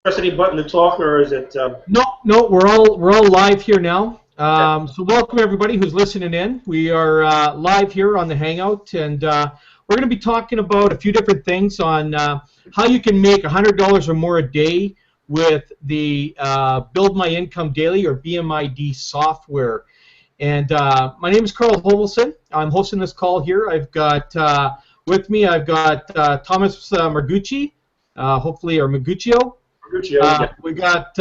Press any button to talk, or is it? No, we're all live here now. Okay. So welcome everybody who's listening in. We are live here on the Hangout, and we're going to be talking about a few different things on how you can make $100 or more a day with the Build My Income Daily or BMID software. And my name is Carl Homelson. I'm hosting this call here. I've got with me, I've got Thomas Margucci, hopefully, or Maguccio. Yeah. We got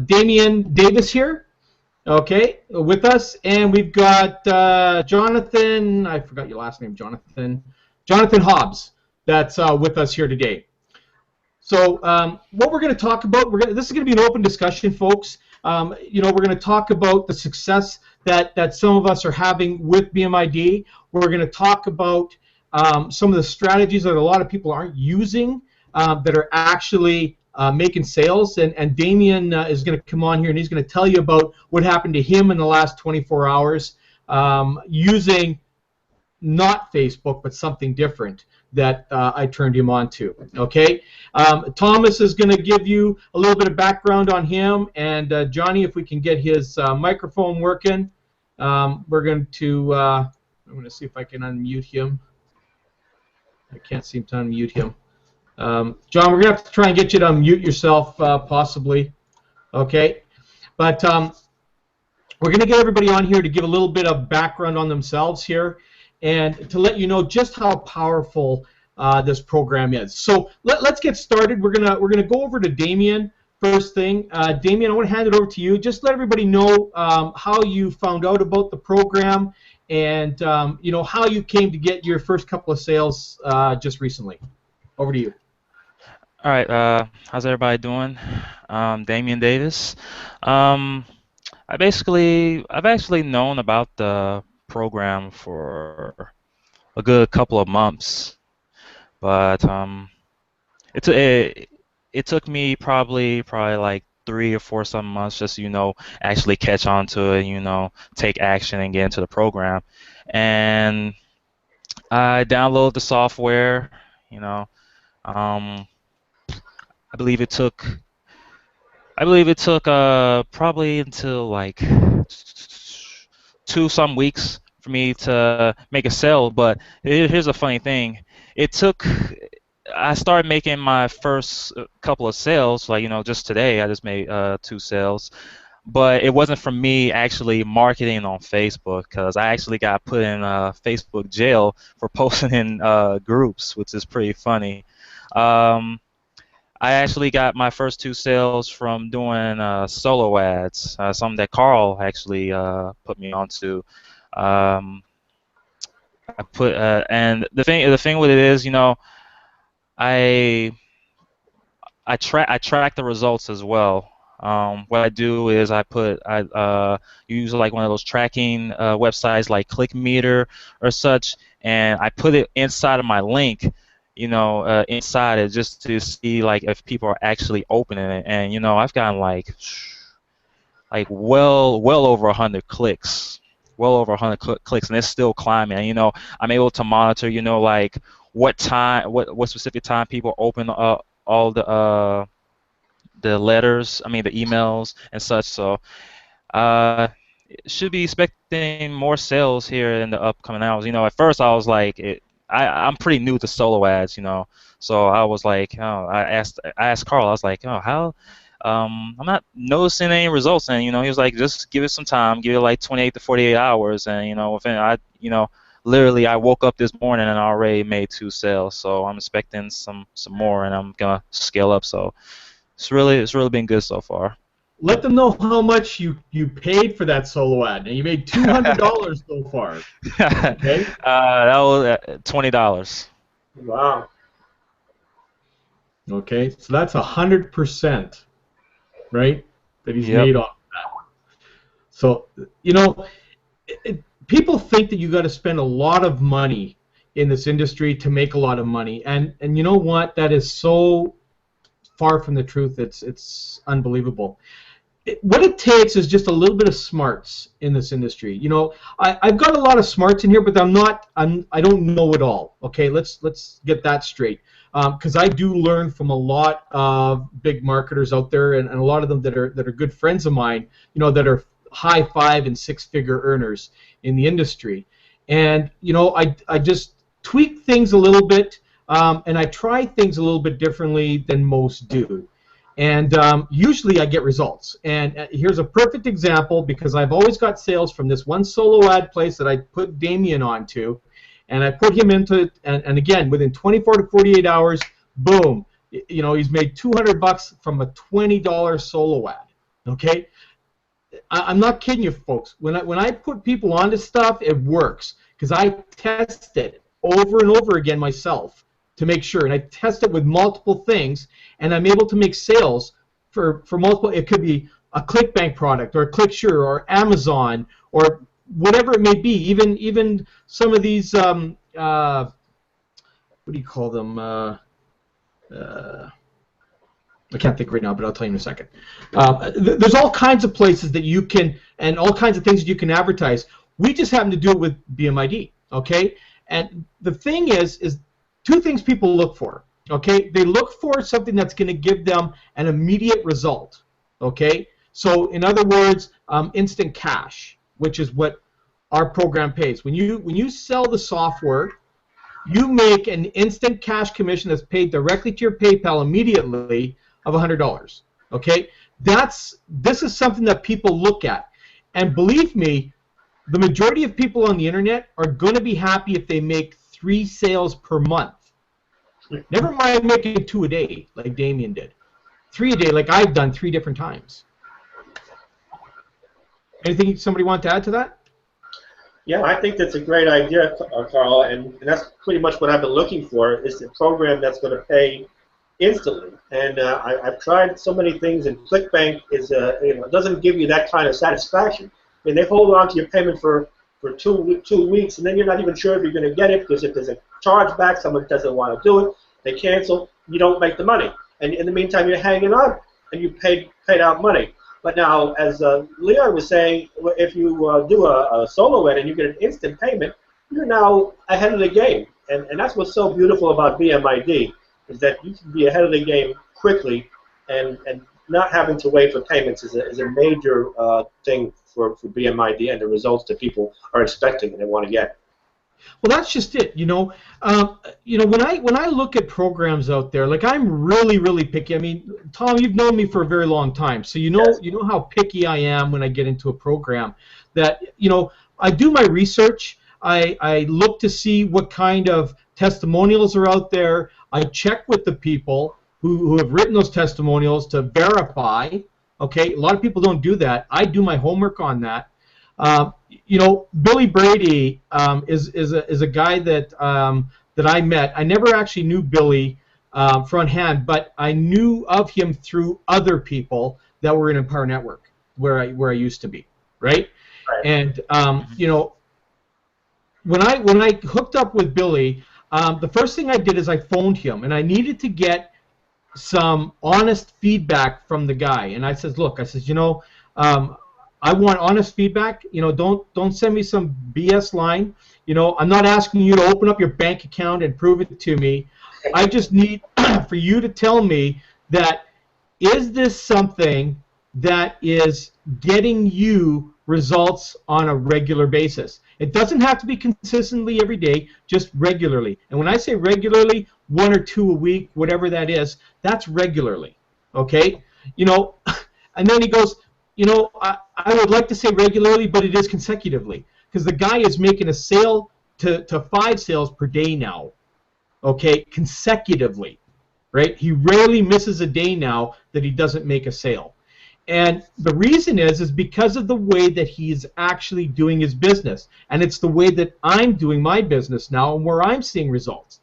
Damian Davis here, okay, with us, and we've got Jonathan. I forgot your last name, Jonathan. Jonathan Hobbs. That's with us here today. So what we're going to talk about, this is going to be an open discussion, folks. We're going to talk about the success that some of us are having with BMID. We're going to talk about some of the strategies that a lot of people aren't using that are actually making sales. And Damian is going to come on here and he's going to tell you about what happened to him in the last 24 hours using not Facebook, but something different that I turned him on to. Okay, Thomas is going to give you a little bit of background on him, and Johnny, if we can get his microphone working, we're going to. I'm going to see if I can unmute him. I can't seem to unmute him. John, we're going to have to try and get you to unmute yourself, possibly. Okay, but we're going to get everybody on here to give a little bit of background on themselves here, and to let you know just how powerful this program is. So let's get started. We're gonna go over to Damian first thing. Damian, I want to hand it over to you. Just let everybody know how you found out about the program, and how you came to get your first couple of sales just recently. Over to you. All right, how's everybody doing? Damian Davis. I've actually known about the program for a good couple of months, but it took me probably like 3 or 4 some months just actually catch on to it, take action and get into the program. And I downloaded the software, I believe it took probably until like 2 some weeks for me to make a sale. But here's a funny thing: I started making my first couple of sales, like just today. I just made 2 sales, but it wasn't from me actually marketing on Facebook, because I actually got put in Facebook jail for posting in groups, which is pretty funny. I actually got my first 2 sales from doing solo ads, something that Carl actually put me onto. And the thing with it is, I track the results as well. What I do is I use like one of those tracking websites like ClickMeter or such, and I put it inside of my link, inside it, just to see like if people are actually opening it. And I've gotten like well over 100 clicks, and it's still climbing. And I'm able to monitor, like what specific time people open all the letters, the emails and such. So should be expecting more sales here in the upcoming hours. At first I was like, I'm pretty new to solo ads, so I was like, I asked Carl, I was like, how I'm not noticing any results. And he was like, just give it some time, give it like 28 to 48 hours. And literally I woke up this morning and I already made 2 sales. So I'm expecting some more, and I'm gonna scale up. So it's really been good so far. Let them know how much you paid for that solo ad. And you made $200 so far. Okay. That was $20. Wow. Okay, so that's 100%, right? That he's made off of that. So people think that you got to spend a lot of money in this industry to make a lot of money, and you know what? That is so far from the truth. It's unbelievable. What it takes is just a little bit of smarts in this industry. I've got a lot of smarts in here, but I don't know it all. Okay, let's get that straight. because I do learn from a lot of big marketers out there, and a lot of them that are good friends of mine, you know, that are high 5- and 6-figure earners in the industry. And you know, I just tweak things a little bit, and I try things a little bit differently than most do. And usually I get results. And here's a perfect example, because I've always got sales from this one solo ad place that I put Damien onto, and I put him into it, and again, within 24 to 48 hours, boom, you know, he's made $200 from a $20 solo ad. Okay, I'm not kidding you, folks. When I put people onto stuff, it works, because I test it over and over again myself to make sure, and I test it with multiple things, and I'm able to make sales for multiple. It could be a ClickBank product, or a ClickSure, or Amazon, or whatever it may be. Even some of these what do you call them? I can't think right now, but I'll tell you in a second. There's all kinds of places that you can, and all kinds of things that you can advertise. We just happen to do it with BMID, okay? And the thing is two things people look for, okay? They look for something that's going to give them an immediate result, okay? So in other words, instant cash, which is what our program pays. When you sell the software, you make an instant cash commission that's paid directly to your PayPal immediately of $100, okay? This is something that people look at. And believe me, the majority of people on the internet are going to be happy if they make 3 sales per month. Never mind making 2 a day, like Damien did. 3 a day, like I've done 3 different times. Anything somebody want to add to that? Yeah, I think that's a great idea, Carl, and that's pretty much what I've been looking for, is a program that's going to pay instantly. And I've tried so many things, and ClickBank is, you know, doesn't give you that kind of satisfaction. I mean, they hold on to your payment for 2 weeks, and then you're not even sure if you're going to get it, because if there's a chargeback, someone doesn't want to do it, they cancel, you don't make the money. And in the meantime, you're hanging on, and you paid out money. But now, as Leon was saying, if you do a solo ad and you get an instant payment, you're now ahead of the game. And that's what's so beautiful about BMID, is that you can be ahead of the game quickly, and not having to wait for payments is a major thing for BMID and the results that people are expecting and they want to get. Well, that's just it. You know, when I look at programs out there, like, I'm really picky. I mean, Tom, you've known me for a very long time, so you know how picky I am when I get into a program. That, you know, I do my research. I look to see what kind of testimonials are out there. I check with the people who have written those testimonials to verify. Okay, a lot of people don't do that. I do my homework on that. You know, Billy Brady is a guy that I met. I never actually knew Billy front hand, but I knew of him through other people that were in Empower Network, where I used to be, right? And you know, when I hooked up with Billy, the first thing I did is I phoned him, and I needed to get some honest feedback from the guy. And I says, look, I says, you know, I want honest feedback. You know, don't send me some BS line. You know, I'm not asking you to open up your bank account and prove it to me. I just need for you to tell me that, is this something that is getting you results on a regular basis? It doesn't have to be consistently every day, just regularly. And when I say regularly, 1 or 2 a week, whatever that is, that's regularly. Okay? You know, and then he goes, you know, I would like to say regularly, but it is consecutively, because the guy is making a sale to 5 sales per day now, okay, consecutively, right? He rarely misses a day now that he doesn't make a sale. And the reason is because of the way that he's actually doing his business, and it's the way that I'm doing my business now and where I'm seeing results.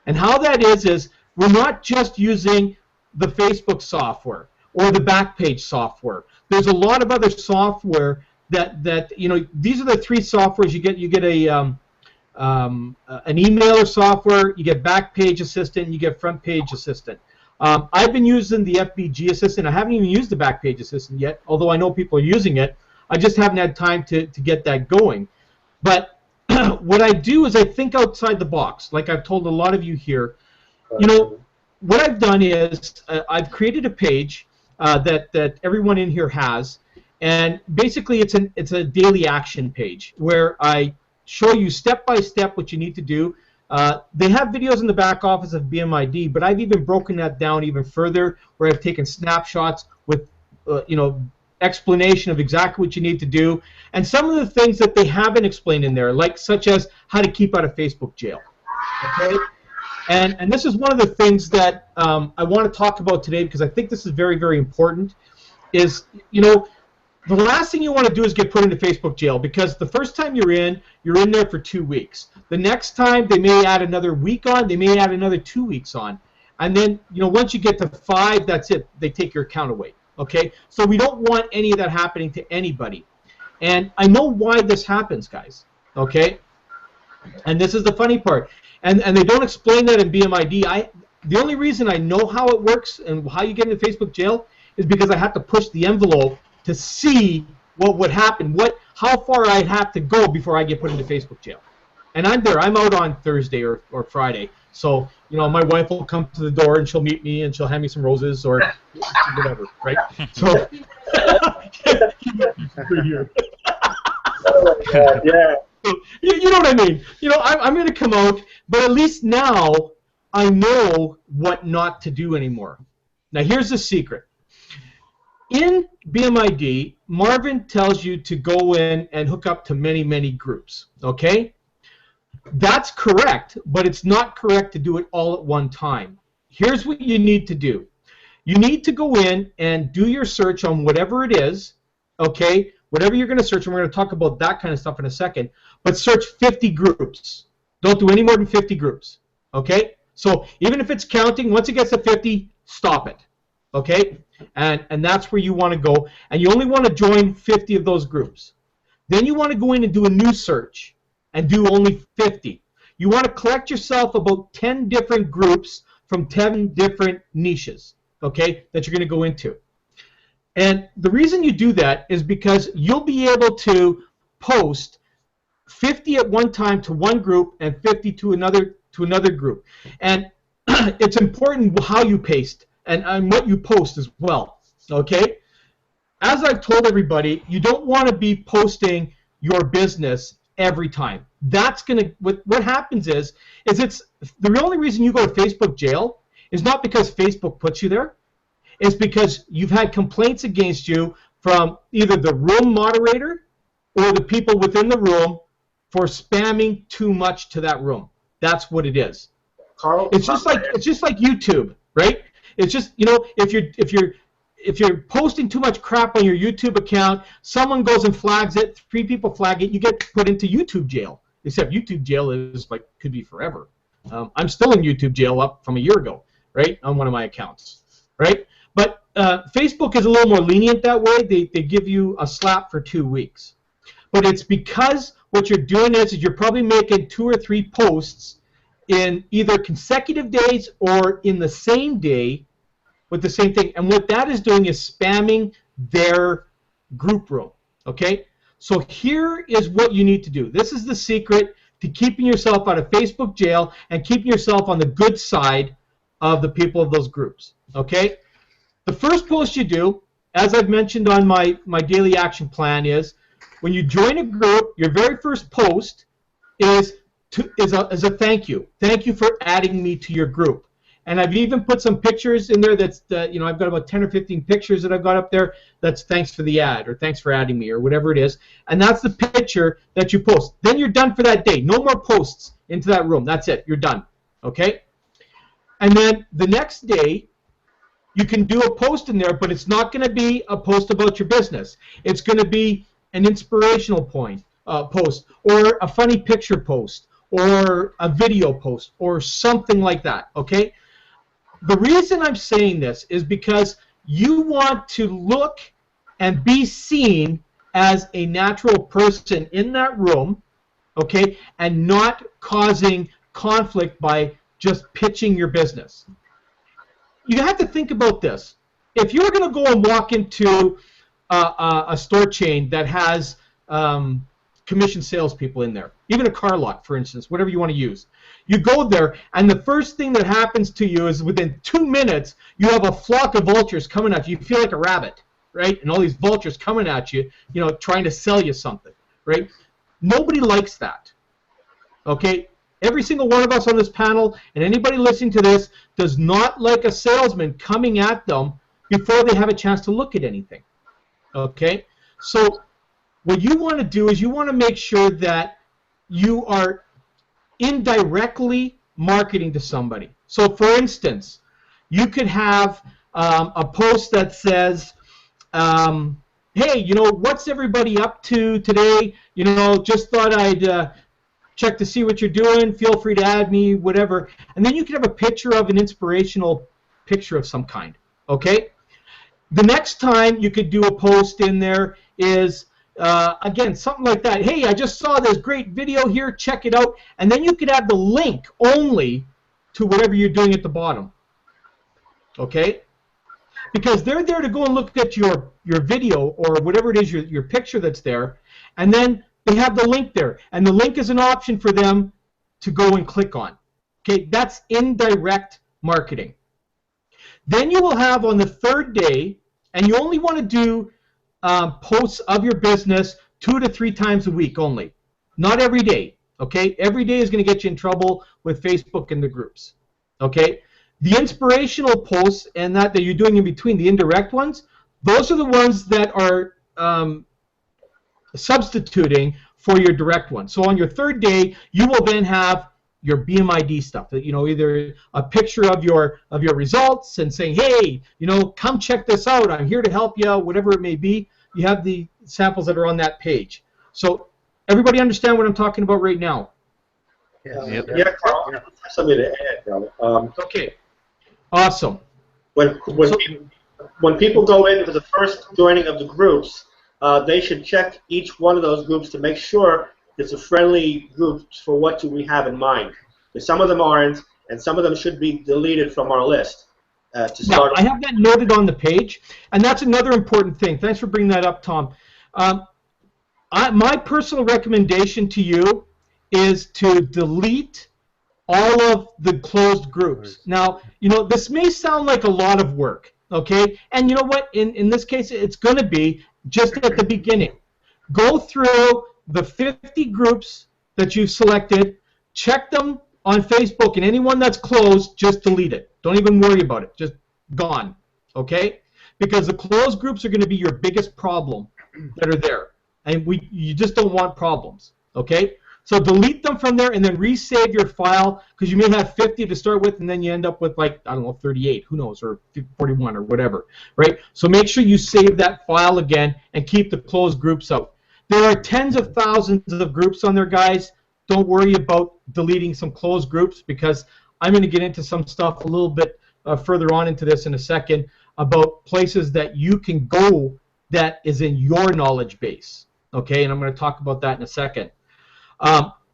And how that is we're not just using the Facebook software or the Backpage software. There's a lot of other software that you know. These are the 3 softwares you get. You get an emailer software, you get Backpage Assistant, and you get Front Page Assistant. I've been using the FBG Assistant. I haven't even used the Backpage Assistant yet, although I know people are using it. I just haven't had time to get that going. But what I do is I think outside the box, like I've told a lot of you here. you know, what I've done is I've created a page that everyone in here has, and basically it's a daily action page where I show you step by step what you need to do. They have videos in the back office of BMID, but I've even broken that down even further, where I've taken snapshots with you know, explanation of exactly what you need to do, and some of the things that they haven't explained in there, like such as how to keep out of Facebook jail. Okay. And this is one of the things that I want to talk about today, because I think this is very, very important, is, you know, the last thing you want to do is get put into Facebook jail, because the first time you're in there for 2 weeks. The next time they may add another week on, they may add another 2 weeks on. And then, you know, once you get to 5, that's it. They take your account away. Okay? So we don't want any of that happening to anybody. And I know why this happens, guys. Okay? And this is the funny part. And they don't explain that in BMID. The only reason I know how it works and how you get into Facebook jail is because I have to push the envelope to see what would happen, how far I'd have to go before I get put into Facebook jail. And I'm there. I'm out on Thursday or Friday. So, you know, my wife will come to the door and she'll meet me and she'll hand me some roses or whatever, right? So, yeah. You know what I mean? You know, I'm going to come out, but at least now I know what not to do anymore. Now, here's the secret. In BMID, Marvin tells you to go in and hook up to many, many groups, okay? That's correct, but it's not correct to do it all at one time. Here's what you need to do. You need to go in and do your search on whatever it is, okay? Whatever you're going to search, and we're going to talk about that kind of stuff in a second, but search 50 groups. Don't do any more than 50 groups, okay? So even if it's counting, once it gets to 50, stop it, okay? And that's where you want to go, and you only want to join 50 of those groups. Then you want to go in and do a new search and do only 50. You want to collect yourself about 10 different groups from 10 different niches, okay, that you're going to go into. And the reason you do that is because you'll be able to post 50 at one time to one group and 50 to another group. And it's important how you paste and what you post as well, okay? As I've told everybody, you don't want to be posting your business every time. That's gonna what happens is it's the only reason you go to Facebook jail is not because Facebook puts you there. It's because you've had complaints against you from either the room moderator or the people within the room for spamming too much to that room. That's what it is. Carl, it's just like YouTube, right? It's just, you know, if you're posting too much crap on your YouTube account, someone goes and flags it, 3 people flag it, you get put into YouTube jail. Except YouTube jail is like could be forever. I'm still in YouTube jail up from a year ago, right, on one of my accounts, right? But Facebook is a little more lenient that way. They give you a slap for 2 weeks. But it's because what you're doing is you're probably making 2 or 3 posts in either consecutive days or in the same day with the same thing. And what that is doing is spamming their group room, okay? So here is what you need to do. This is the secret to keeping yourself out of Facebook jail and keeping yourself on the good side of the people of those groups, okay? The first post you do, as I've mentioned on my daily action plan, is when you join a group, your very first post is a thank you. Thank you for adding me to your group. And I've even put some pictures in there that's, you know, I've got about 10 or 15 pictures that I've got up there that's thanks for the ad or thanks for adding me or whatever it is. And that's the picture that you post. Then you're done for that day. No more posts into that room. That's it. You're done. Okay? And then the next day, you can do a post in there, but it's not going to be a post about your business. It's going to be an inspirational post or a funny picture post or a video post or something like that, okay? The reason I'm saying this is because you want to look and be seen as a natural person in that room, okay, and not causing conflict by just pitching your business. You have to think about this. If you're going to go and walk into a store chain that has commission salespeople in there, even a car lot, for instance, whatever you want to use. You go there, and the first thing that happens to you is within 2 minutes, you have a flock of vultures coming at you. You feel like a rabbit, right? And all these vultures coming at you, trying to sell you something, right? Nobody likes that, okay? Every single one of us on this panel and anybody listening to this does not like a salesman coming at them before they have a chance to look at anything, okay? So what you want to do is you want to make sure that you are indirectly marketing to somebody. So, for instance, you could have a post that says, hey, what's everybody up to today? Just thought I'd check to see what you're doing. Feel free to add me, whatever. And then you could have a picture of an inspirational picture of some kind, okay? The next time you could do a post in there is, again, something like that. Hey, I just saw this great video here. Check it out. And then you could add the link only to whatever you're doing at the bottom. Okay? Because they're there to go and look at your video or whatever it is, your picture that's there. And then they have the link there. And the link is an option for them to go and click on. Okay? That's indirect marketing. Then you will have on the third day, and you only want to do posts of your business 2 to 3 times a week only. Not every day, okay? Every day is going to get you in trouble with Facebook and the groups, okay? The inspirational posts and that you're doing in between, the indirect ones, those are the ones that are substituting for your direct ones. So on your third day, you will then have your BMID stuff, either a picture of your results and saying, hey, come check this out. I'm here to help you, whatever it may be. You have the samples that are on that page. So everybody understand what I'm talking about right now? Yeah, Carl, I have something to add, though. Okay, awesome. When people go into the first joining of the groups, they should check each one of those groups to make sure it's a friendly group for what do we have in mind. Because some of them aren't, and some of them should be deleted from our list. To start. Now, I have that noted on the page, and that's another important thing. Thanks for bringing that up, Tom. My personal recommendation to you is to delete all of the closed groups. Now, this may sound like a lot of work, okay? And you know what? In this case, it's going to be just at the beginning. Go through the 50 groups that you've selected, check them on Facebook, and anyone that's closed, just delete it. Don't even worry about it. Just gone, okay? Because the closed groups are going to be your biggest problem that are there. And you just don't want problems, okay? So delete them from there and then resave your file, because you may have 50 to start with, and then you end up with, like, I don't know, 38, who knows, or 41 or whatever, right? So make sure you save that file again and keep the closed groups out. There are tens of thousands of groups on there, guys. Don't worry about deleting some closed groups, because I'm going to get into some stuff a little bit further on into this in a second about places that you can go that is in your knowledge base, okay? And I'm going to talk about that in a second.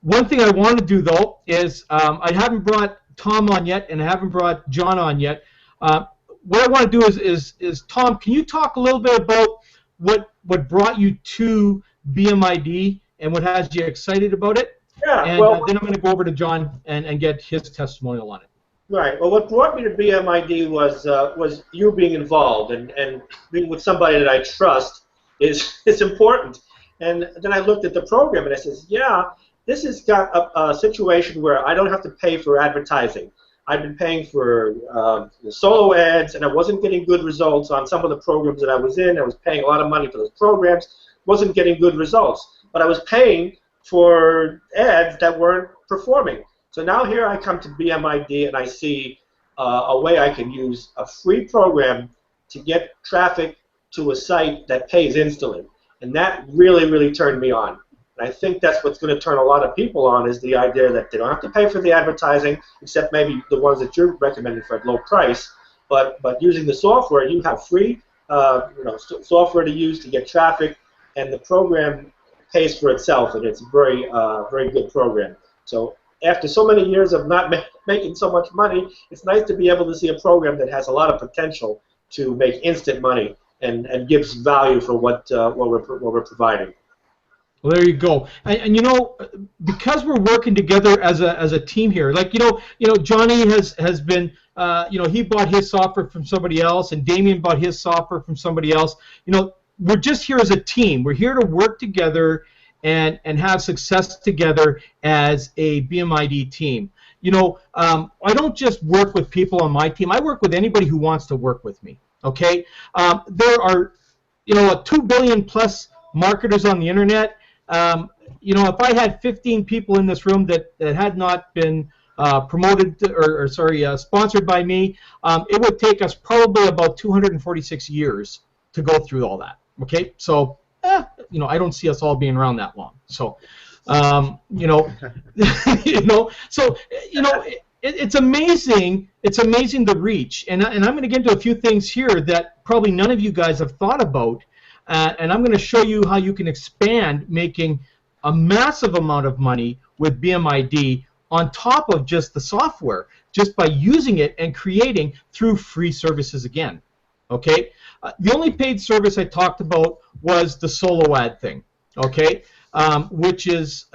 One thing I want to do, though, is I haven't brought Tom on yet, and I haven't brought John on yet. What I want to do is Tom, can you talk a little bit about what brought you to BMID and what has you excited about it? Yeah, and well, then I'm going to go over to John and get his testimonial on it. Right. Well, what brought me to BMID was you being involved, and being with somebody that I trust is important. And then I looked at the program and I said, yeah, this has got a situation where I don't have to pay for advertising. I've been paying for solo ads, and I wasn't getting good results on some of the programs that I was in. I was paying a lot of money for those programs, wasn't getting good results. But I was paying for ads that weren't performing. So now here I come to BMID and I see a way I can use a free program to get traffic to a site that pays instantly. And that really, really turned me on. And I think that's what's going to turn a lot of people on, is the idea that they don't have to pay for the advertising, except maybe the ones that you're recommending for a low price. But using the software, you have free software to use to get traffic, and the program pays for itself, and it's a very, very good program. So after so many years of not making so much money, it's nice to be able to see a program that has a lot of potential to make instant money and gives value for what we're providing. Well, there you go. And you know, because we're working together as a team here, like Johnny has been, he bought his software from somebody else, and Damien bought his software from somebody else. We're just here as a team. We're here to work together and have success together as a BMID team. I don't just work with people on my team. I work with anybody who wants to work with me. Okay, there are, 2 billion plus marketers on the internet. If I had 15 people in this room that had not been promoted sponsored by me, it would take us probably about 246 years to go through all that. Okay, so I don't see us all being around that long. So, it's amazing. It's amazing the reach, and I'm going to get into a few things here that probably none of you guys have thought about. And I'm going to show you how you can expand making a massive amount of money with BMID on top of just the software, just by using it and creating through free services again. Okay? The only paid service I talked about was the solo ad thing, okay, which is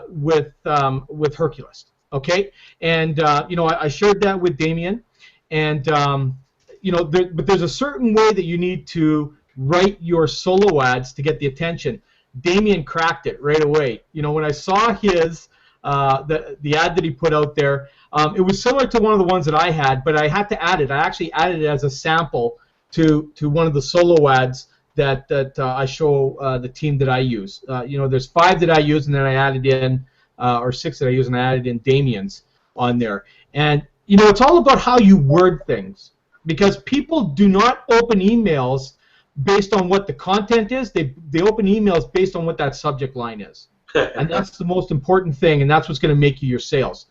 with Hercules. Okay? And, I shared that with Damien. And, but there's a certain way that you need to write your solo ads to get the attention. Damien cracked it right away. When I saw his the ad that he put out there, it was similar to one of the ones that I had, but I had to add it. I actually added it as a sample to one of the solo ads that I show the team that I use. There's 5 that I use, and then I added in, or 6 that I use, and I added in Damien's on there. And it's all about how you word things, because people do not open emails based on what the content is. They open emails based on what that subject line is. And that's the most important thing, and that's what's going to make you your sales.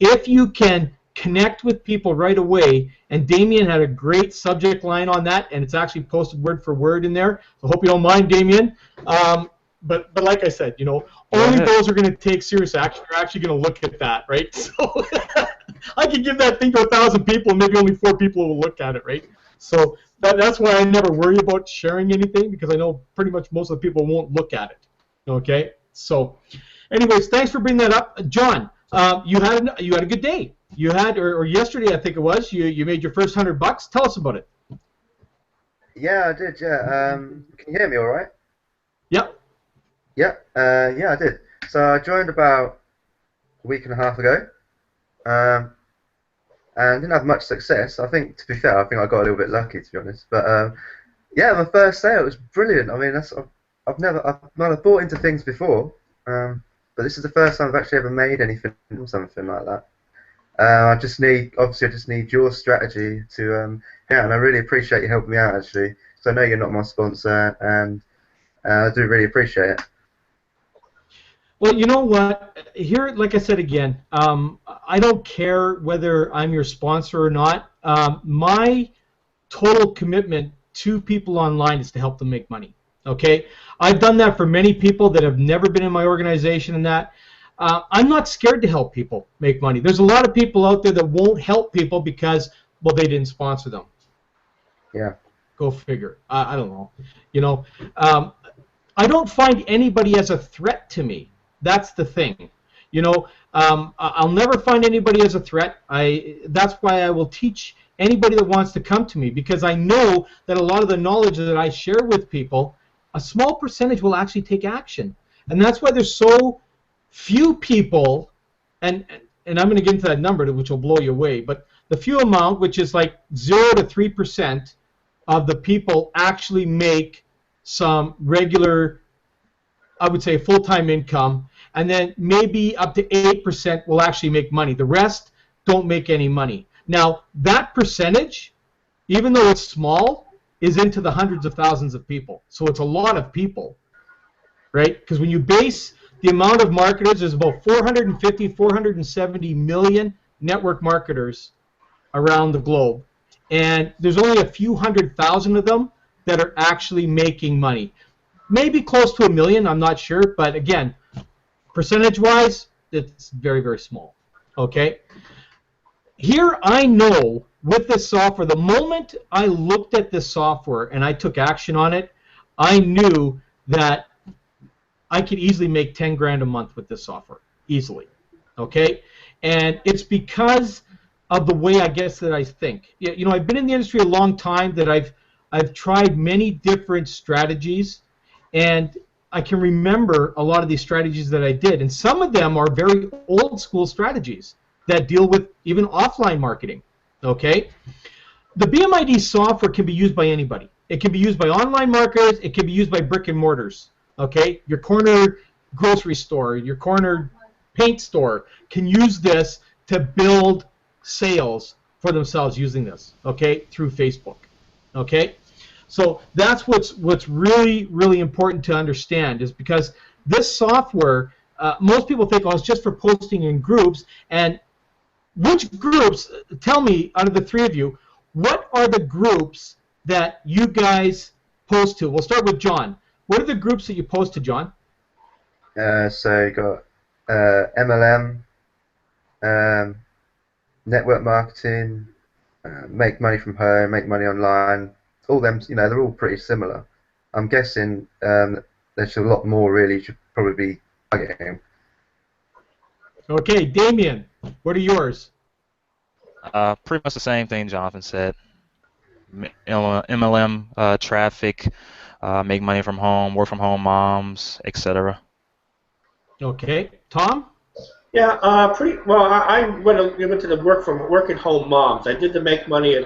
If you can connect with people right away, and Damien had a great subject line on that, and it's actually posted word for word in there, so I hope you don't mind, Damien. But like I said, only those are going to take serious action are actually going to look at that, right? So I could give that thing to 1,000 people, and maybe only 4 people will look at it, right? So that's why I never worry about sharing anything, because I know pretty much most of the people won't look at it. Okay. So, anyways, thanks for bringing that up, John. You had a good day. You had, or yesterday I think it was. You made your first $100. Tell us about it. Yeah, I did. Yeah. Can you hear me all right? Yep. Yeah. Yeah, I did. So I joined about a week and a half ago. And didn't have much success. I think, to be fair, I think I got a little bit lucky, to be honest. But yeah, my first sale was brilliant. I mean, I've never bought into things before, but this is the first time I've actually ever made anything or something like that. I just need your strategy to yeah, and I really appreciate you helping me out, actually. So I know you're not my sponsor, and I do really appreciate it. Well, you know what? Here, like I said again, I don't care whether I'm your sponsor or not. My total commitment to people online is to help them make money. Okay? I've done that for many people that have never been in my organization and that. I'm not scared to help people make money. There's a lot of people out there that won't help people because, well, they didn't sponsor them. Yeah. Go figure. I don't know. I don't find anybody as a threat to me. That's the thing. I'll never find anybody as a threat. That's why I will teach anybody that wants to come to me, because I know that a lot of the knowledge that I share with people, a small percentage will actually take action. And that's why there's so few people, and I'm going to get into that number, which will blow you away, but the few amount, which is like 0 to 3% of the people actually make some regular, I would say, full-time income, and then maybe up to 8% will actually make money. The rest don't make any money. Now, that percentage, even though it's small, is into the hundreds of thousands of people. So it's a lot of people, right? Because when you base the amount of marketers, there's about 450, 470 million network marketers around the globe. And there's only a few 100,000 of them that are actually making money. Maybe close to 1 million, I'm not sure, but again, percentage-wise, it's very, very small. Okay? Here I know with this software, the moment I looked at this software and I took action on it, I knew that I could easily make 10 grand a month with this software, easily. Okay, and it's because of the way I guess that I think. You know, I've been in the industry a long time. That I've tried many different strategies, and I can remember a lot of these strategies that I did, and some of them are very old school strategies that deal with even offline marketing. Okay, the BMID software can be used by anybody. It can be used by online marketers. It can be used by brick and mortars. Okay, your corner grocery store, your corner paint store can use this to build sales for themselves using this. Okay, through Facebook. Okay, so that's what's really, really important to understand, is because this software, most people think, oh, it's just for posting in groups. And which groups? Tell me, out of the three of you, what are the groups that you guys post to? We'll start with John. What are the groups that you post to, John? So you got MLM, network marketing, make money from home, make money online. All them, you know, they're all pretty similar. I'm guessing there's a lot more really you should probably be targeting. Okay, Damien, what are yours? Pretty much the same thing Jonathan said. MLM traffic, make money from home, work from home moms, etc. Okay, Tom? Yeah, pretty well. I went to the work at home moms. I did the make money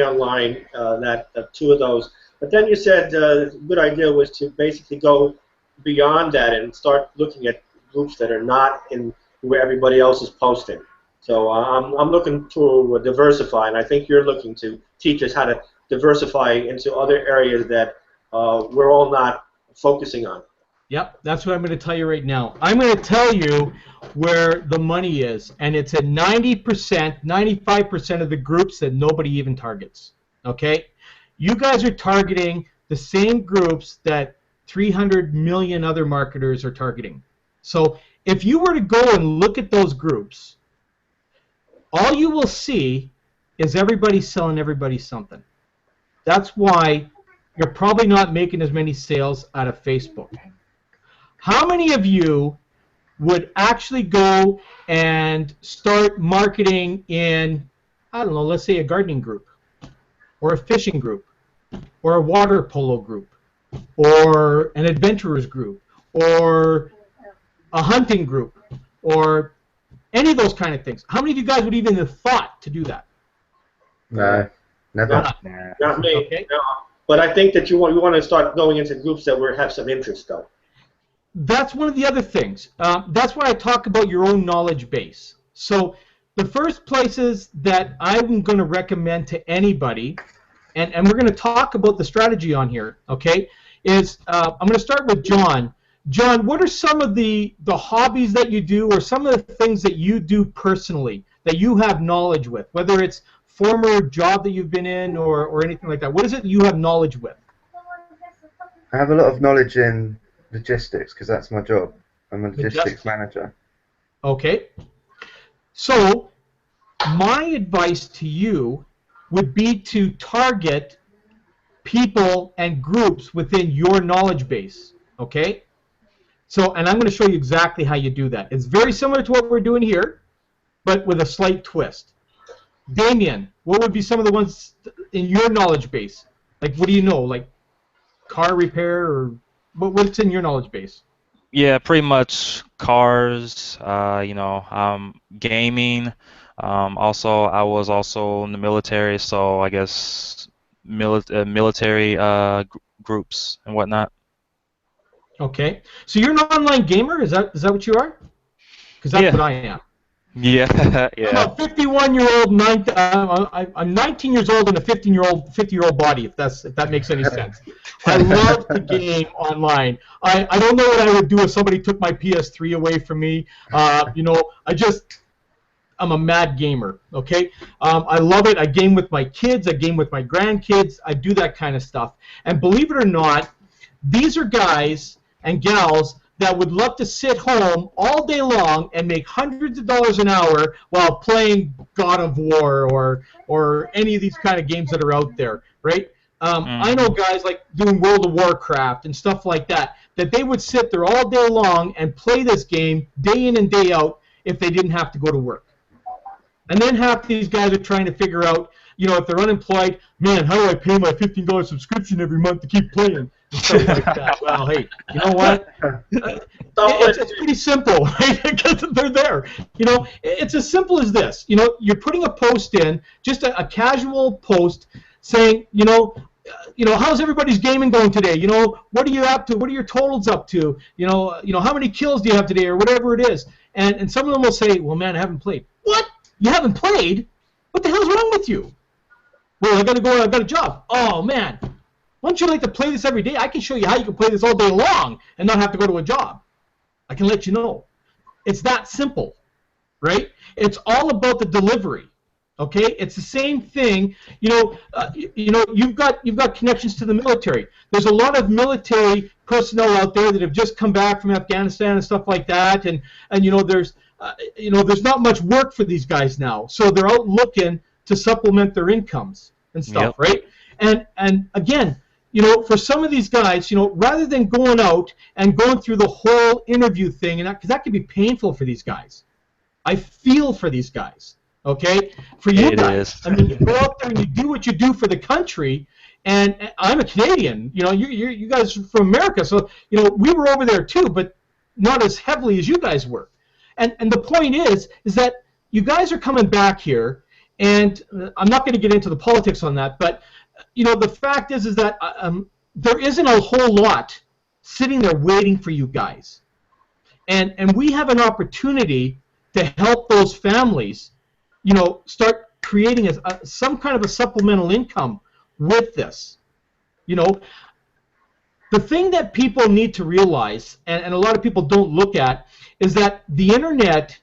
online. That two of those. But then you said a good idea was to basically go beyond that and start looking at groups that are not in where everybody else is posting. So I'm looking to diversify, and I think you're looking to teach us how to diversify into other areas that we're all not focusing on. Yep, that's what I'm going to tell you right now. I'm going to tell you where the money is, and it's at 90%, 95% of the groups that nobody even targets. Okay? You guys are targeting the same groups that 300 million other marketers are targeting. So if you were to go and look at those groups, all you will see is everybody selling everybody something. That's why you're probably not making as many sales out of Facebook. How many of you would actually go and start marketing in, I don't know, let's say a gardening group, or a fishing group, or a water polo group, or an adventurers group, or a hunting group, or any of those kind of things? How many of you guys would even have thought to do that? No, never. Not me. Okay. No. But I think that you want to start going into groups that have some interest, though. That's one of the other things. That's why I talk about your own knowledge base. So the first places that I'm going to recommend to anybody, and we're going to talk about the strategy on here, okay, is I'm going to start with John. John, what are some of the hobbies that you do, or some of the things that you do personally that you have knowledge with, whether it's former job that you've been in or anything like that? What is it you have knowledge with? I have a lot of knowledge in logistics because that's my job. I'm a logistics manager. Okay. So my advice to you would be to target people and groups within your knowledge base. Okay? So, and I'm going to show you exactly how you do that. It's very similar to what we're doing here, but with a slight twist. Damien, what would be some of the ones in your knowledge base? Like, what do you know? Like car repair, or what's in your knowledge base? Yeah, pretty much cars, gaming. Also, I was also in the military, so I guess military groups and whatnot. Okay, so you're an online gamer? Is that what you are? Because that's what I am. Yeah, yeah. I'm a 51-year-old. I'm 19 years old in a 50-year-old body. If that makes any sense. I love to game online. I don't know what I would do if somebody took my PS3 away from me. I'm a mad gamer. Okay, I love it. I game with my kids. I game with my grandkids. I do that kind of stuff. And believe it or not, these are guys and gals that would love to sit home all day long and make hundreds of dollars an hour while playing God of War or any of these kind of games that are out there, right? I know guys like doing World of Warcraft and stuff like that, that they would sit there all day long and play this game day in and day out if they didn't have to go to work. And then half these guys are trying to figure out, if they're unemployed, man, how do I pay my $15 subscription every month to keep playing? And stuff like that. Well, hey, you know what? It's pretty simple, right? Because they're there. It's as simple as this. You're putting a post in, just a casual post saying, how's everybody's gaming going today? What are you up to? What are your totals up to? How many kills do you have today, or whatever it is? And some of them will say, well, man, I haven't played. What? You haven't played? What the hell's wrong with you? Well, I got to go. I've got a job. Oh, man. Wouldn't you like to play this every day? I can show you how you can play this all day long and not have to go to a job. I can let you know. It's that simple, right? It's all about the delivery. Okay, it's the same thing. You've got connections to the military. There's a lot of military personnel out there that have just come back from Afghanistan and stuff like that, and there's not much work for these guys now, so they're out looking to supplement their incomes and stuff, Yep. right? And again, for some of these guys, rather than going out and going through the whole interview thing, and because that can be painful for these guys, I feel for these guys. Okay, for you guys, is. I mean, you go out there and you do what you do for the country. And I'm a Canadian. You guys are from America, so we were over there too, but not as heavily as you guys were. And the point is that you guys are coming back here, and I'm not going to get into the politics on that, but the fact is that there isn't a whole lot sitting there waiting for you guys, and we have an opportunity to help those families. Start creating some kind of a supplemental income with this. The thing that people need to realize, and a lot of people don't look at, is that the internet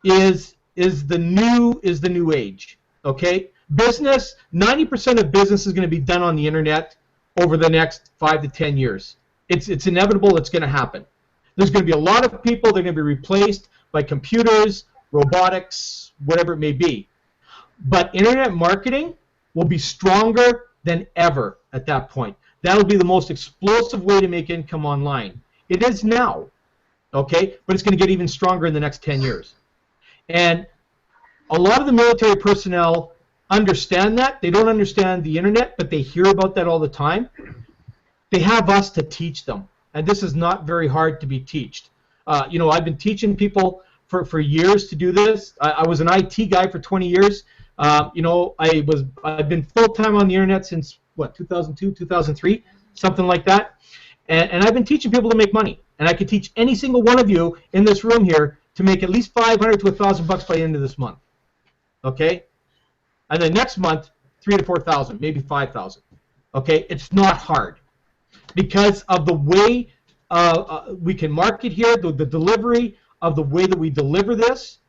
is the new age. Okay, business, 90% of business is going to be done on the internet over the next 5 to 10 years. It's inevitable. It's going to happen. There's going to be a lot of people that are going to be replaced by computers, robotics, whatever it may be. But internet marketing will be stronger than ever at that point. That'll be the most explosive way to make income online. It is now, okay? But it's going to get even stronger in the next 10 years. And a lot of the military personnel understand that. They don't understand the internet, but they hear about that all the time. They have us to teach them. And this is not very hard to be taught. I've been teaching people for years to do this. I was an IT guy for 20 years. I've been full-time on the internet since, 2002, 2003, something like that. And I've been teaching people to make money. And I could teach any single one of you in this room here to make at least $500 to $1,000 by the end of this month. Okay? And then next month, $3,000 to $4,000, maybe $5,000. Okay? It's not hard. Because of the way we can market here, the delivery of the way that we deliver this,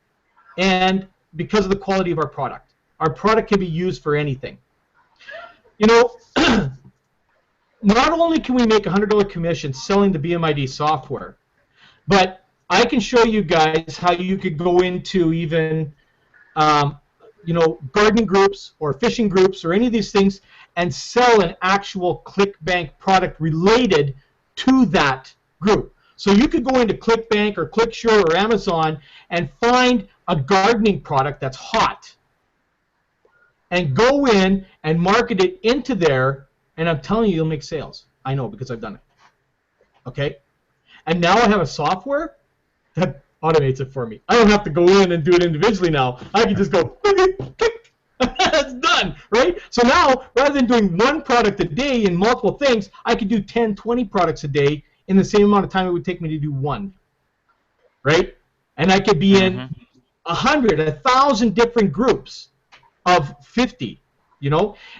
and because of the quality of our product. Our product can be used for anything. Not only can we make a $100 commission selling the BMID software, but I can show you guys how you could go into even, gardening groups or fishing groups or any of these things and sell an actual ClickBank product related to that group. So you could go into ClickBank or ClickSure or Amazon and find a gardening product that's hot and go in and market it into there, and I'm telling you, you'll make sales. I know because I've done it. Okay? And now I have a software that automates it for me. I don't have to go in and do it individually now. I can just go, click, it's done, right? So now, rather than doing one product a day in multiple things, I could do 10, 20 products a day in the same amount of time it would take me to do one, right? And I could be in 100, 1,000 different groups of 50,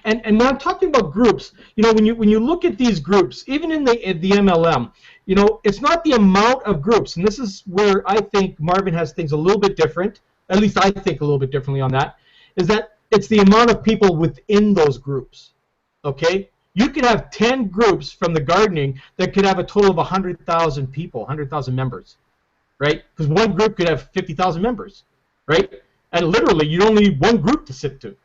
And when I'm talking about groups, when you look at these groups, even in the MLM, it's not the amount of groups, and this is where I think Marvin has things a little bit different. At least I think a little bit differently on that. Is that it's the amount of people within those groups. Okay, you could have 10 groups from the gardening that could have a total of 100,000 people, 100,000 members, right? Because one group could have 50,000 members, right? And literally, you only need one group to sit to,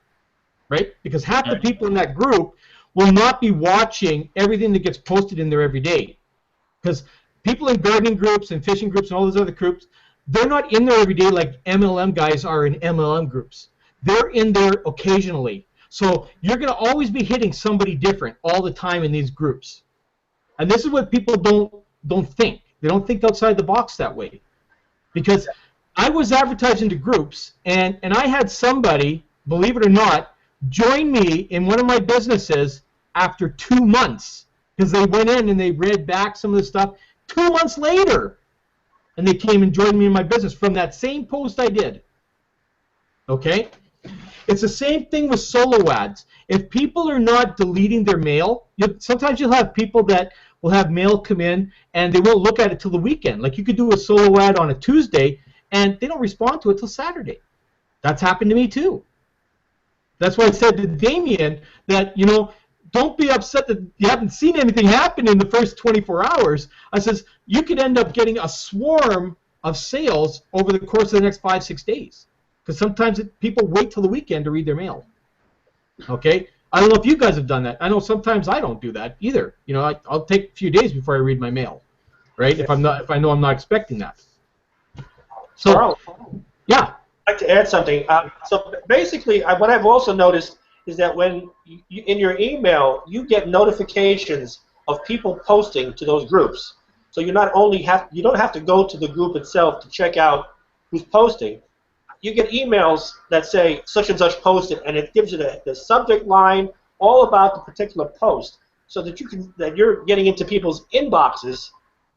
right? Because half the people in that group will not be watching everything that gets posted in there every day. Because people in gardening groups and fishing groups and all those other groups, they're not in there every day like MLM guys are in MLM groups. They're in there occasionally. So you're going to always be hitting somebody different all the time in these groups. And this is what people don't think. They don't think outside the box that way. Because I was advertising to groups, and I had somebody, believe it or not, join me in one of my businesses after 2 months. Because they went in and they read back some of the stuff 2 months later. And they came and joined me in my business from that same post I did. Okay? It's the same thing with solo ads. If people are not deleting their mail, sometimes you'll have people that will have mail come in and they won't look at it till the weekend. Like you could do a solo ad on a Tuesday and they don't respond to it till Saturday. That's happened to me too. That's why I said to Damien that, you know, don't be upset that you haven't seen anything happen in the first 24 hours. I says, you could end up getting a swarm of sales over the course of the next 5-6 days. Because sometimes people wait till the weekend to read their mail. Okay? I don't know if you guys have done that. I know sometimes I don't do that either. You know, I'll take a few days before I read my mail, right? If I know I'm not expecting that. So, Carl, yeah. I'd like to add something. So basically, what I've also noticed is that when in your email you get notifications of people posting to those groups. So you don't have to go to the group itself to check out who's posting. You get emails that say such and such posted, and it gives you the subject line, all about the particular post, so that you're getting into people's inboxes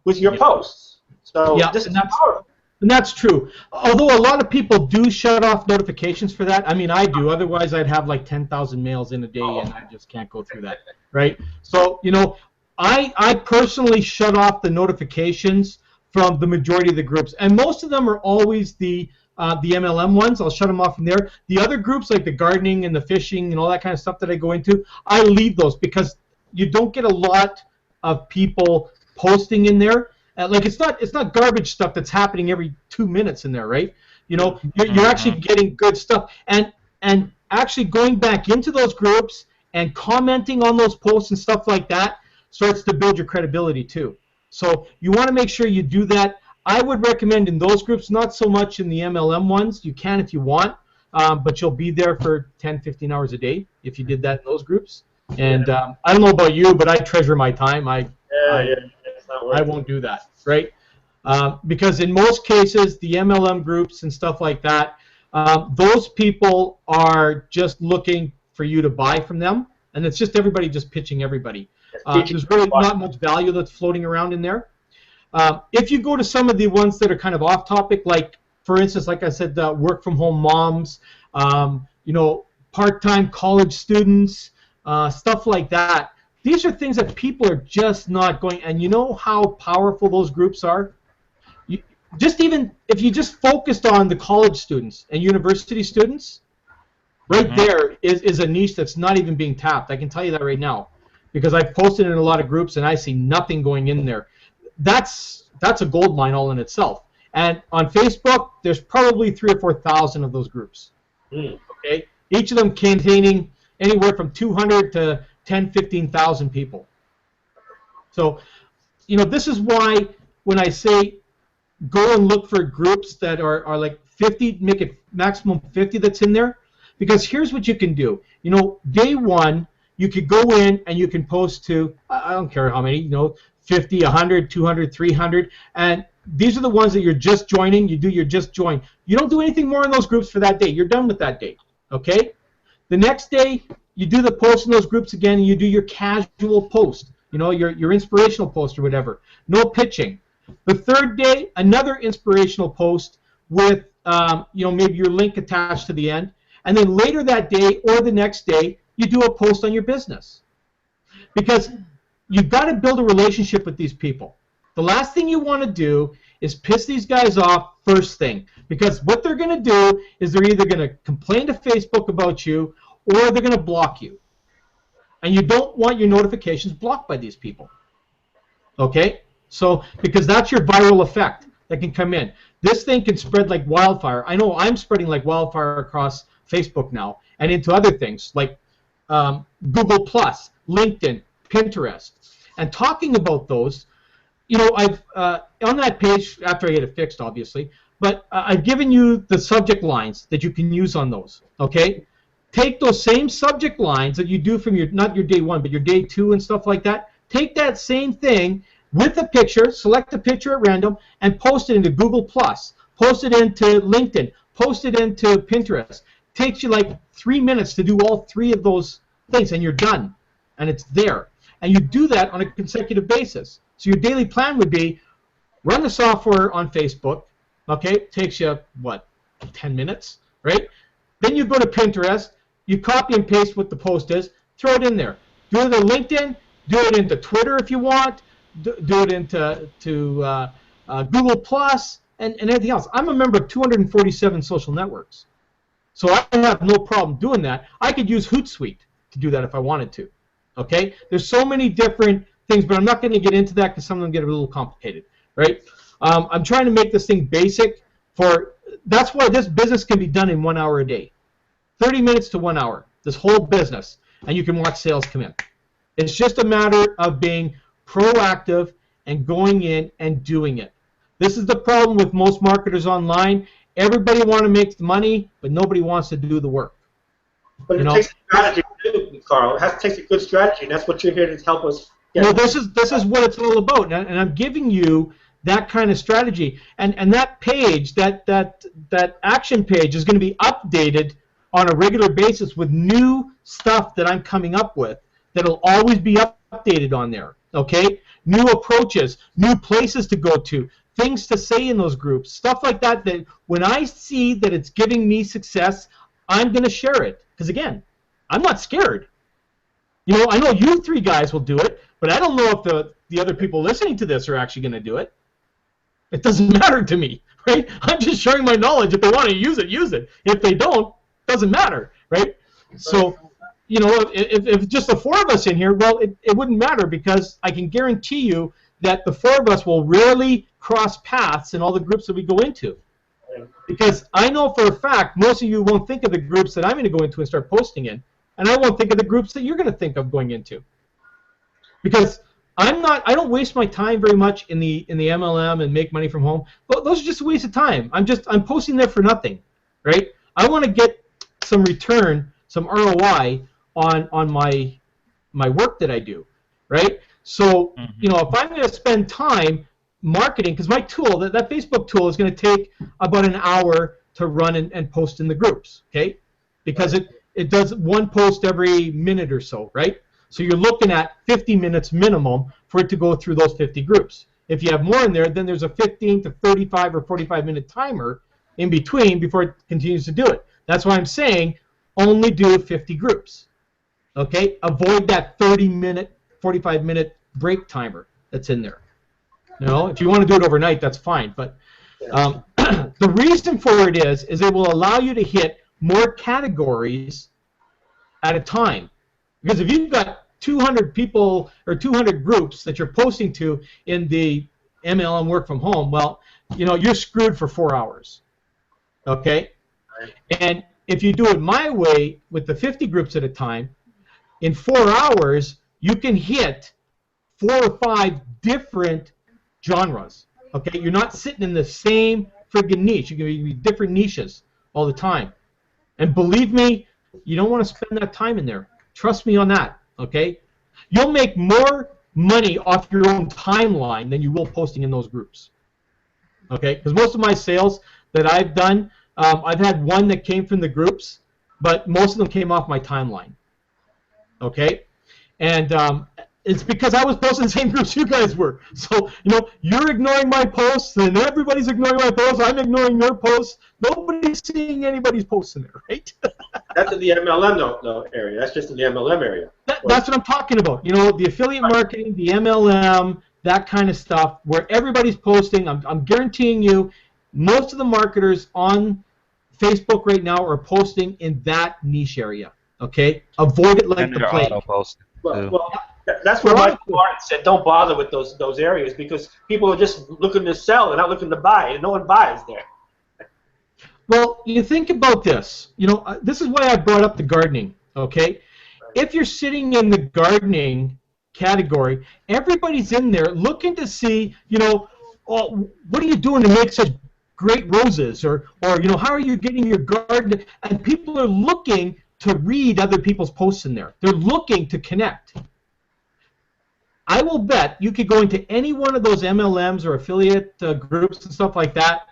with your posts. So this is powerful. And that's true. Although a lot of people do shut off notifications for that. I mean, I do. Otherwise, I'd have like 10,000 mails in a day, and I just can't go through that, right? So, you know, I personally shut off the notifications from the majority of the groups, and most of them are always the MLM ones. I'll shut them off from there. The other groups, like the gardening and the fishing and all that kind of stuff that I go into, I leave those because you don't get a lot of people posting in there. Like it's not garbage stuff that's happening every 2 minutes in there, right? You know, you're actually getting good stuff, and actually going back into those groups and commenting on those posts and stuff like that starts to build your credibility too. So you want to make sure you do that. I would recommend in those groups, not so much in the MLM ones. You can if you want, but you'll be there for 10, 15 hours a day if you did that in those groups. And I don't know about you, but I treasure my time. I won't do that, right? Because in most cases, the MLM groups and stuff like that, those people are just looking for you to buy from them, and it's just everybody just pitching everybody. There's really not much value that's floating around in there. If you go to some of the ones that are kind of off topic, like, for instance, like I said, work-from-home moms, you know, part-time college students, stuff like that, these are things that people are just not going, and you know how powerful those groups are? Even if you just focused on the college students and university students, right there is a niche that's not even being tapped. I can tell you that right now, because I've posted in a lot of groups and I see nothing going in there. That's a gold mine all in itself. And on Facebook, there's probably 3,000 or 4,000 of those groups. Okay, each of them containing anywhere from 200 to 10,000, 15,000 people. So, you know, this is why when I say go and look for groups that are like 50, make it maximum 50 that's in there, because here's what you can do. You know, day one, you could go in and you can post to, I don't care how many, you know, 50, 100, 200, 300, and these are the ones that you're just joining. You do your just join. You don't do anything more in those groups for that day. You're done with that day, okay? The next day, you do the post in those groups again, and you do your casual post, you know, your inspirational post or whatever. No pitching. The third day, another inspirational post with, you know, maybe your link attached to the end. And then later that day or the next day, you do a post on your business. Because you've got to build a relationship with these people. The last thing you want to do is piss these guys off first thing. Because what they're going to do is they're either going to complain to Facebook about you or they're going to block you. And you don't want your notifications blocked by these people. Okay? So, because that's your viral effect that can come in. This thing can spread like wildfire. I know I'm spreading like wildfire across Facebook now and into other things. Like, Google Plus, LinkedIn, Pinterest, and talking about those. You know, I've on that page, after I get it fixed, obviously, but I've given you the subject lines that you can use on those. Okay, take those same subject lines that you do from your, not your day one, but your day two and stuff like that. Take that same thing with a picture, select a picture at random, and post it into Google Plus, post it into LinkedIn, post it into Pinterest. Takes you like 3 minutes to do all three of those things, and you're done, and it's there. And you do that on a consecutive basis. So your daily plan would be run the software on Facebook. Okay, takes you what, 10 minutes, right? Then you go to Pinterest, you copy and paste what the post is, throw it in there. Do it in LinkedIn, do it into Twitter if you want, do it into Google Plus, and anything else. I'm a member of 247 social networks, so I have no problem doing that. I could use Hootsuite to do that if I wanted to. Okay, there's so many different things, but I'm not going to get into that because some of them get a little complicated, right? I'm trying to make this thing basic. That's why this business can be done in 1 hour a day, 30 minutes to 1 hour. This whole business, and you can watch sales come in. It's just a matter of being proactive and going in and doing it. This is the problem with most marketers online. Everybody wants to make the money, but nobody wants to do the work. But it takes a strategy too, Carl. It takes a good strategy, and that's what you're here to help us get. Well, this is what it's all about, and I'm giving you that kind of strategy. And that page, that action page, is going to be updated on a regular basis with new stuff that I'm coming up with that'll always be updated on there. Okay, new approaches, new places to go to, things to say in those groups, stuff like that. That when I see that it's giving me success, I'm going to share it. Because again, I'm not scared. You know, I know you three guys will do it, but I don't know if the other people listening to this are actually going to do it. It doesn't matter to me, right? I'm just sharing my knowledge. If they want to use it, use it. If they don't, it doesn't matter, right? So, you know, if just the four of us in here, well, it wouldn't matter, because I can guarantee you that the four of us will rarely cross paths in all the groups that we go into. Because I know for a fact most of you won't think of the groups that I'm going to go into and start posting in, and I won't think of the groups that you're going to think of going into. Because I don't waste my time very much in the MLM and make money from home. But those are just a waste of time. I'm posting there for nothing, right? I want to get some return, some ROI on my work that I do, right? So, you know, if I'm going to spend time marketing, because my tool, that Facebook tool, is going to take about an hour to run and post in the groups, okay? Because it does one post every minute or so, right? So you're looking at 50 minutes minimum for it to go through those 50 groups. If you have more in there, then there's a 15 to 35 or 45-minute timer in between before it continues to do it. That's why I'm saying only do 50 groups, okay? Avoid that 30-minute, 45-minute break timer that's in there. You know, if you want to do it overnight, that's fine. But the reason for it is it will allow you to hit more categories at a time. Because if you've got 200 people or 200 groups that you're posting to in the MLM work from home, well, you know, you're screwed for 4 hours. Okay? And if you do it my way with the 50 groups at a time, in 4 hours, you can hit 4 or 5 different genres. Okay? You're not sitting in the same friggin' niche. You're going to be different niches all the time. And believe me, you don't want to spend that time in there. Trust me on that, okay? You'll make more money off your own timeline than you will posting in those groups, okay? Because most of my sales that I've done, I've had one that came from the groups, but most of them came off my timeline, okay? And it's because I was posting the same groups you guys were. So, you know, you're ignoring my posts, and everybody's ignoring my posts. I'm ignoring your posts. Nobody's seeing anybody's posts in there, right? That's in the MLM area. That's just in the MLM area. That's what I'm talking about. You know, the affiliate marketing, the MLM, that kind of stuff, where everybody's posting. I'm guaranteeing you, most of the marketers on Facebook right now are posting in that niche area. Okay, avoid it like the plague. Well, that's where my Martin said, don't bother with those areas, because people are just looking to sell. They're not looking to buy, and no one buys there. Well, you think about this. You know, this is why I brought up the gardening. Okay, if you're sitting in the gardening category, everybody's in there looking to see, oh, what are you doing to make such great roses, or how are you getting your garden? And people are looking to read other people's posts in there. They're looking to connect. I will bet you could go into any one of those MLMs or affiliate groups and stuff like that,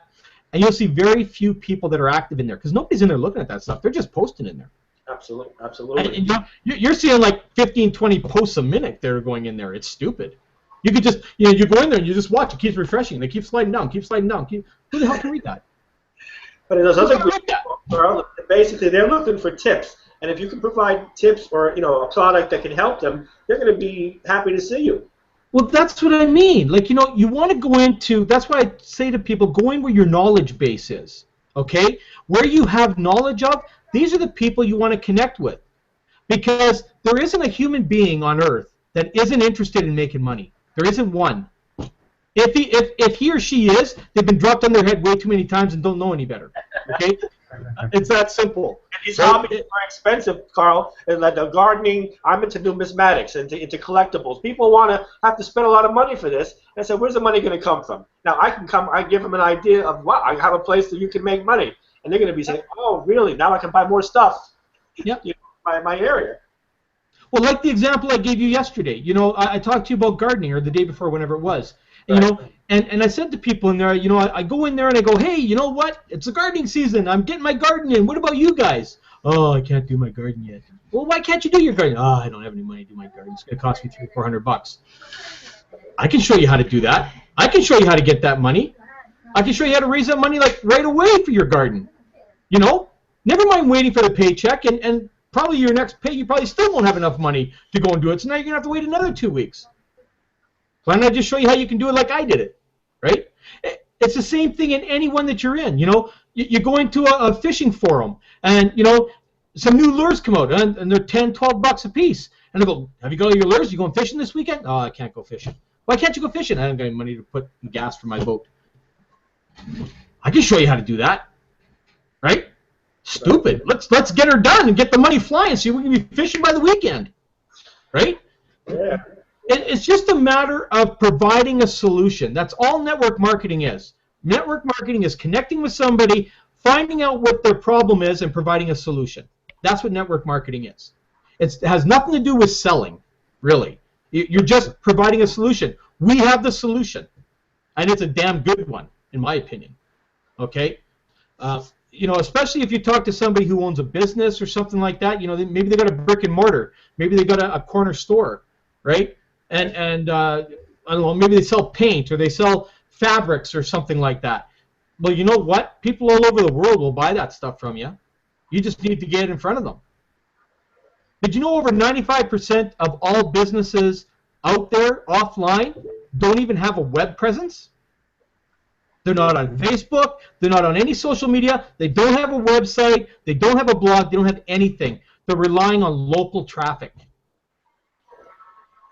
and you'll see very few people that are active in there, because nobody's in there looking at that stuff. They're just posting in there. Absolutely, absolutely. And you're seeing like 15, 20 posts a minute that are going in there. It's stupid. You could just, you go in there and you just watch. It keeps refreshing. They keep sliding down, keep sliding down. Who the hell can read that? But in those other groups, basically they're looking for tips. And if you can provide tips or a product that can help them, they're going to be happy to see you. Well, that's what I mean. Like, you want to go into, that's why I say to people, go in where your knowledge base is, okay? Where you have knowledge of, these are the people you want to connect with. Because there isn't a human being on earth that isn't interested in making money. There isn't one. If he or she is, they've been dropped on their head way too many times and don't know any better, okay? It's that simple. And these hobbies are expensive, Carl. And like the gardening, I'm into numismatics, into collectibles. People have to spend a lot of money for this. And I said, where's the money going to come from? Now I give them an idea of, wow, I have a place that you can make money, and they're going to be saying, oh, really? Now I can buy more stuff. Yep. My area. Well, like the example I gave you yesterday. I talked to you about gardening, or the day before, whenever it was. Right. And I said to people in there, I go in there and I go, hey, you know what? It's the gardening season. I'm getting my garden in. What about you guys? Oh, I can't do my garden yet. Well, why can't you do your garden? Oh, I don't have any money to do my garden. It's going to cost me $300 or $400. I can show you how to do that. I can show you how to get that money. I can show you how to raise that money like right away for your garden. Never mind waiting for the paycheck, and probably your next pay, you probably still won't have enough money to go and do it. So now you're going to have to wait another 2 weeks. Why don't I just show you how you can do it like I did it, right? It's the same thing in any one that you're in. You go into a fishing forum, and some new lures come out, and they're $10, $12 a piece. And I go, have you got all your lures? You going fishing this weekend? Oh, I can't go fishing. Why can't you go fishing? I haven't got any money to put in gas for my boat. I can show you how to do that, right? Stupid. Let's get her done and get the money flying so we can be fishing by the weekend, right? Yeah. It's just a matter of providing a solution. That's all network marketing is. Network marketing is connecting with somebody, finding out what their problem is, and providing a solution. That's what network marketing is. It has nothing to do with selling, really. You're just providing a solution. We have the solution, and it's a damn good one, in my opinion. Okay? Especially if you talk to somebody who owns a business or something like that, maybe they got a brick and mortar. Maybe they got a corner store, right? And I don't know, maybe they sell paint or they sell fabrics or something like that. Well, you know what? People all over the world will buy that stuff from you. You just need to get in front of them. Did you know over 95% of all businesses out there offline don't even have a web presence? They're not on Facebook. They're not on any social media. They don't have a website. They don't have a blog. They don't have anything. They're relying on local traffic.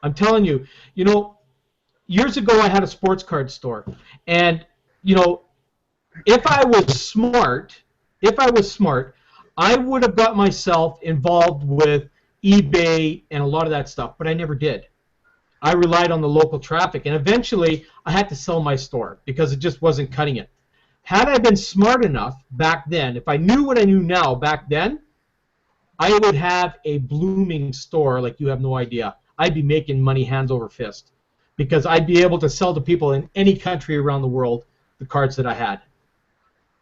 I'm telling you, years ago I had a sports card store, and if I was smart, I would have got myself involved with eBay and a lot of that stuff, but I never did. I relied on the local traffic, and eventually I had to sell my store because it just wasn't cutting it. Had I been smart enough back then, if I knew what I knew now back then, I would have a blooming store like you have no idea. I'd be making money hands over fist because I'd be able to sell to people in any country around the world the cards that I had.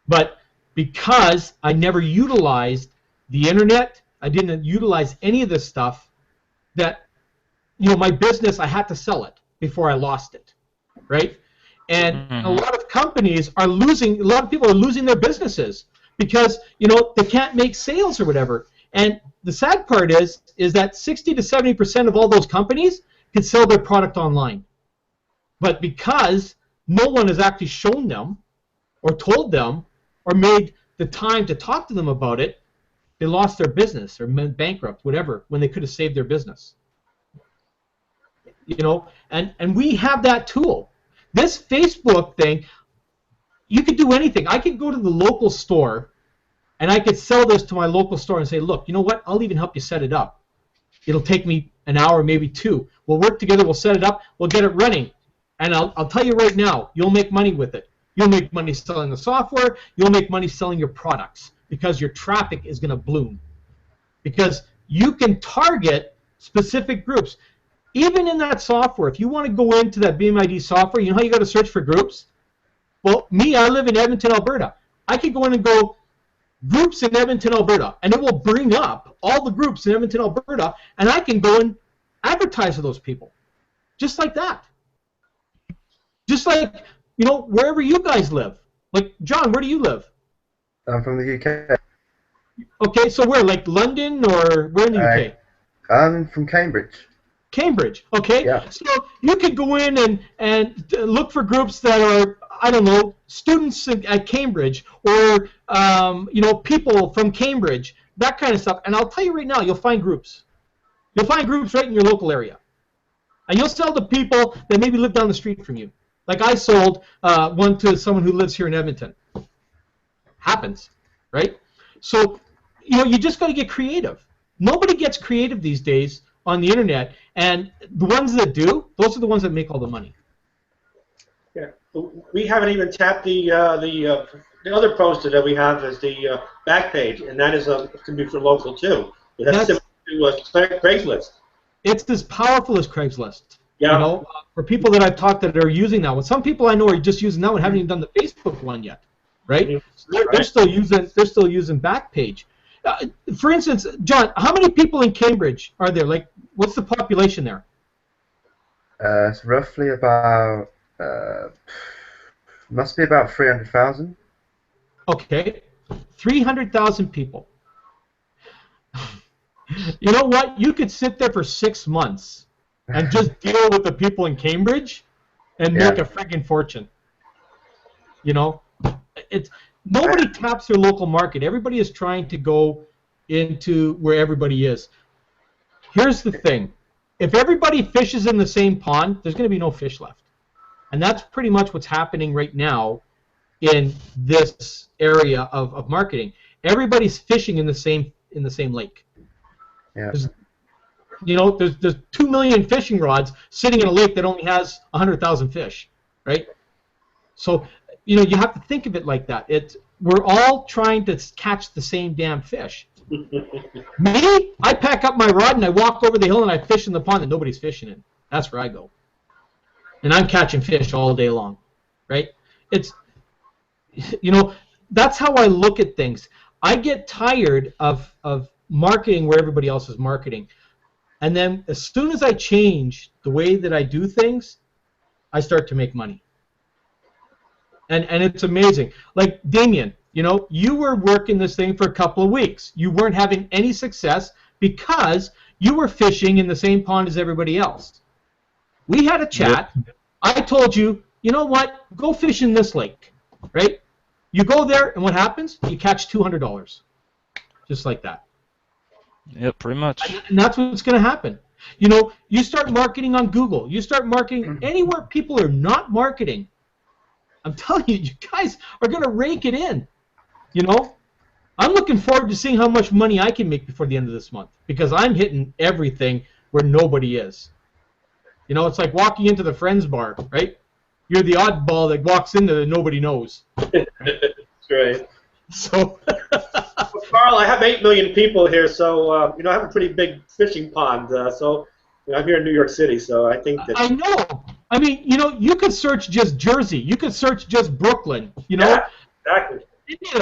But because I never utilized the internet, I didn't utilize any of this stuff, that my business, I had to sell it before I lost it, right? And a lot of companies are losing, a lot of people are losing their businesses because, they can't make sales or whatever. And the sad part is that 60 to 70% of all those companies can sell their product online. But because no one has actually shown them or told them or made the time to talk to them about it, they lost their business or went bankrupt, whatever, when they could have saved their business. And we have that tool. This Facebook thing, you could do anything. I could go to the local store and I could sell this to my local store and say, look, you know what? I'll even help you set it up. It'll take me an hour, maybe two. We'll work together. We'll set it up. We'll get it running. And I'll tell you right now, you'll make money with it. You'll make money selling the software. You'll make money selling your products because your traffic is going to bloom. Because you can target specific groups. Even in that software, if you want to go into that BMID software, you know how you got to search for groups? Well, I live in Edmonton, Alberta. I could go in and go groups in Edmonton, Alberta, and it will bring up all the groups in Edmonton, Alberta, and I can go and advertise to those people. Just like that. Just like, wherever you guys live. Like, John, where do you live? I'm from the UK. Okay, so where? Like London or where in the UK? I'm from Cambridge. Cambridge, okay. Yeah. So you could go in and look for groups that are, I don't know, students at Cambridge or, people from Cambridge, that kind of stuff. And I'll tell you right now, you'll find groups. You'll find groups right in your local area. And you'll sell to people that maybe live down the street from you. Like I sold one to someone who lives here in Edmonton. Happens, right? So, you just got to get creative. Nobody gets creative these days on the internet, and the ones that do, those are the ones that make all the money. Yeah, we haven't even tapped the other poster that we have is the back page, and that is can be for local too. That's similar to Craigslist. It's as powerful as Craigslist. Yeah. For people that I've talked that are using that one, some people I know are just using that one, haven't even done the Facebook one yet, right? Mm-hmm. So they're still using Backpage. For instance, John, how many people in Cambridge are there? Like, what's the population there? It's roughly about must be about 300,000. Okay, 300,000 people. You know what? You could sit there for 6 months and just deal with the people in Cambridge and make a freaking fortune. Nobody taps their local market. Everybody is trying to go into where everybody is. Here's the thing. If everybody fishes in the same pond, there's going to be no fish left. And that's pretty much what's happening right now in this area of marketing. Everybody's fishing in the same lake. Yeah. There's 2 million fishing rods sitting in a lake that only has 100,000 fish, right? So, you have to think of it like that. We're all trying to catch the same damn fish. Me, I pack up my rod and I walk over the hill and I fish in the pond that nobody's fishing in. That's where I go. And I'm catching fish all day long, right? That's how I look at things. I get tired of marketing where everybody else is marketing. And then as soon as I change the way that I do things, I start to make money. And it's amazing. Like Damien, you were working this thing for a couple of weeks. You weren't having any success because you were fishing in the same pond as everybody else. We had a chat. Yep. I told you, you know what? Go fish in this lake, right? You go there, and what happens? You catch $200, just like that. Yep, pretty much. And that's what's going to happen. You start marketing on Google. You start marketing anywhere people are not marketing. I'm telling you, you guys are going to rake it in. I'm looking forward to seeing how much money I can make before the end of this month because I'm hitting everything where nobody is. It's like walking into the Friends bar, right? You're the oddball that walks into that nobody knows. That's right. So, well, Carl, I have 8 million people here, so I have a pretty big fishing pond. So I'm here in New York City, so I think that. I know. I mean, you could search just Jersey. You could search just Brooklyn. Yeah, exactly.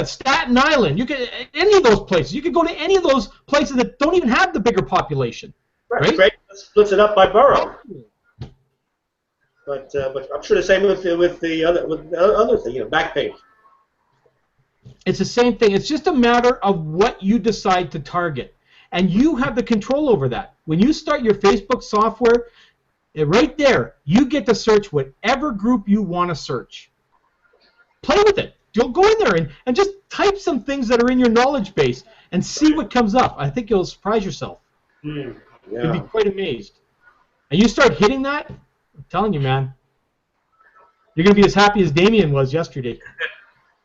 Staten Island. You could any of those places. You could go to any of those places that don't even have the bigger population. Right. Great. Splits it up by borough. But I'm sure the same with the other thing. Backpage. It's the same thing. It's just a matter of what you decide to target. And you have the control over that. When you start your Facebook software, right there, you get to search whatever group you want to search. Play with it. You'll go in there and just type some things that are in your knowledge base and see what comes up. I think you'll surprise yourself. Yeah. You'll be quite amazed. And you start hitting that, I'm telling you, man, you're going to be as happy as Damien was yesterday.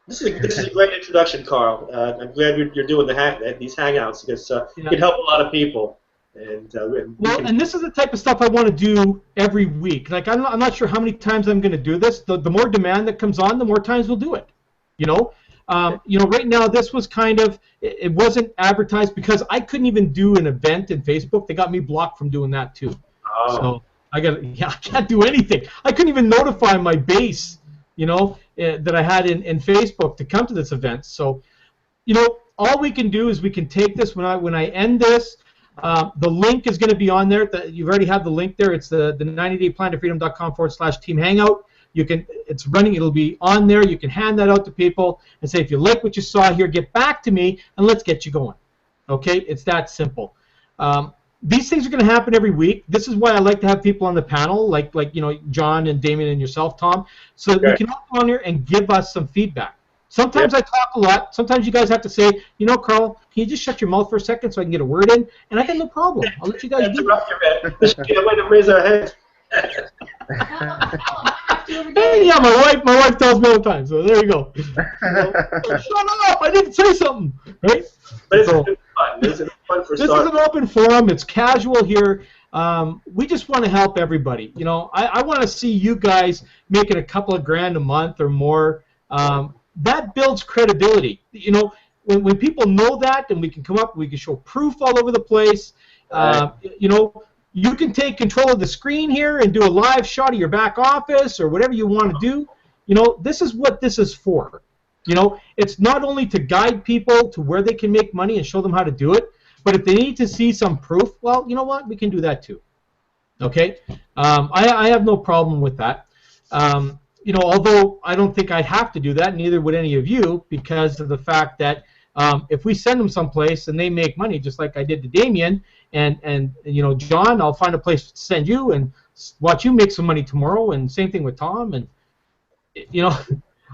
This is a great introduction, Carl. I'm glad you're doing these hangouts because it can help a lot of people. And well, and this is the type of stuff I want to do every week. Like I'm not sure how many times I'm going to do this. The more demand that comes on, the more times we'll do it. You know, right now this was kind of it wasn't advertised because I couldn't even do an event in Facebook. They got me blocked from doing that too. Oh. So I can't do anything. I couldn't even notify my base, that I had in Facebook to come to this event. So, all we can do is we can take this when I end this. The link is going to be on there. You've already have the link there. It's the 90dayplantofreedom.com/team hangout. It's running. It'll be on there. You can hand that out to people and say, if you like what you saw here, get back to me and let's get you going. Okay, it's that simple. These things are going to happen every week. This is why I like to have people on the panel, like John and Damien and yourself, Tom, so that we can all come on here and give us some feedback. Sometimes I talk a lot. Sometimes you guys have to say, Carl, can you just shut your mouth for a second so I can get a word in? And I got no problem. I'll let you guys do it. This should be a way to raise our heads. Yeah, my wife tells me all the time. So there you go. Shut up! I didn't say something, right? But it's fun. This is fun for This is an open forum. It's casual here. We just want to help everybody. I want to see you guys making a couple of grand a month or more. That builds credibility. When people know that, and we can come up, we can show proof all over the place. You can take control of the screen here and do a live shot of your back office or whatever you want to do. This is what this is for. It's not only to guide people to where they can make money and show them how to do it, but if they need to see some proof, well, you know what? We can do that too. Okay? I have no problem with that. Although I don't think I'd have to do that, neither would any of you, because of the fact that if we send them someplace and they make money, just like I did to Damien, and John, I'll find a place to send you and watch you make some money tomorrow, and same thing with Tom, and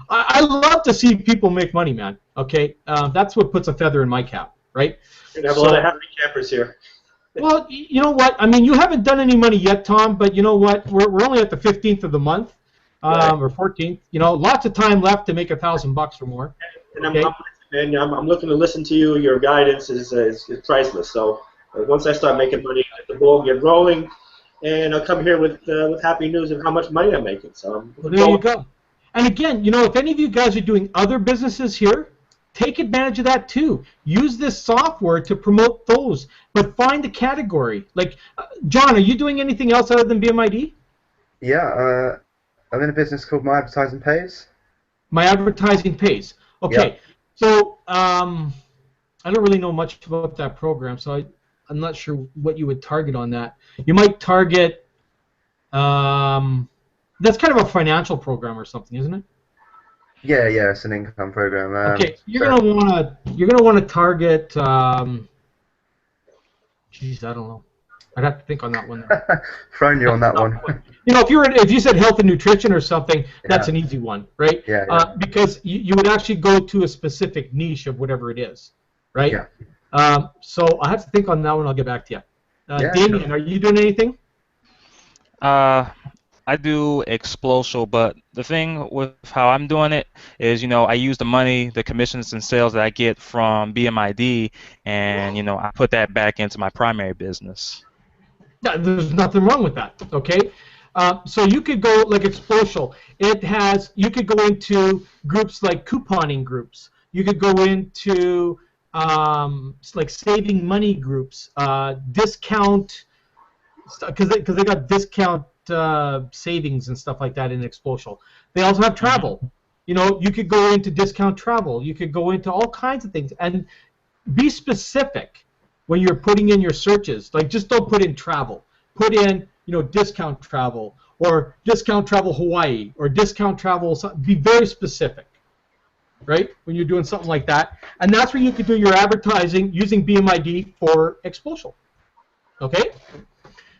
I love to see people make money, man. Okay, that's what puts a feather in my cap, right? We're gonna have a lot of happy campers here. Well, you know what? I mean, you haven't done any money yet, Tom, but you know what? We're only at the 15th of the month, or 14th. Lots of time left to make $1,000 or more. And I'm looking to listen to you. Your guidance is priceless. So once I start making money, the ball get rolling, and I'll come here with happy news of how much money I'm making. So there you go. And again, if any of you guys are doing other businesses here, take advantage of that too. Use this software to promote those, but find a category. Like, John, are you doing anything else other than BMID? Yeah, I'm in a business called My Advertising Pays. My Advertising Pays. Okay, yep. So I don't really know much about that program, so I'm not sure what you would target on that. You might target. That's kind of a financial program or something, isn't it? Yeah, it's an income program. Okay, you're gonna wanna target. Geez, I don't know. I'd have to think on that one. Thrown you on that one. If you said health and nutrition or something, that's an easy one, right? Yeah. Because you would actually go to a specific niche of whatever it is, right? Yeah. So I have to think on that one. I'll get back to you. Damien, are you doing anything? I do Explosial, but the thing with how I'm doing it is, I use the money, the commissions and sales that I get from BMID, and, I put that back into my primary business. Yeah, there's nothing wrong with that, okay? So you could go, like Explosial, you could go into groups like couponing groups. You could go into, like saving money groups, discount, because they got discount savings and stuff like that in Explosial. They also have travel. You could go into discount travel. You could go into all kinds of things, and be specific when you're putting in your searches. Like, just don't put in travel. Put in, discount travel, or discount travel Hawaii, or discount travel. Be very specific, right? When you're doing something like that, and that's where you could do your advertising using BMID for Explosial. Okay.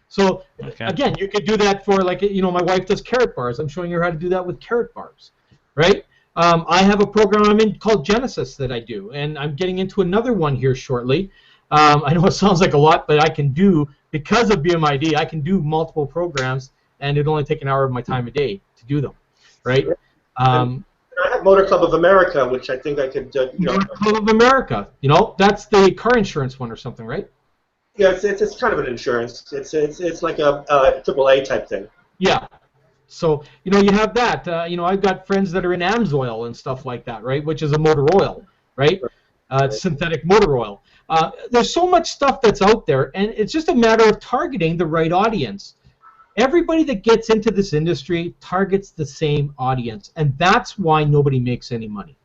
So, again, you could do that for, like, my wife does carrot bars. I'm showing her how to do that with carrot bars, right? I have a program I'm in called Genesis that I do, and I'm getting into another one here shortly. I know it sounds like a lot, but I can do, because of BMID, I can do multiple programs, and it'd only take an hour of my time a day to do them, right? I have Motor Club of America, which I think I could, Motor Club of America, that's the car insurance one or something, right? Yeah, it's kind of an insurance. It's like a AAA type thing. Yeah. So, you know, you have that. You know, I've got friends that are in AMSOIL and stuff like that, right, which is a motor oil, right? It's synthetic motor oil. There's so much stuff that's out there, and it's just a matter of targeting the right audience. Everybody that gets into this industry targets the same audience, and that's why nobody makes any money.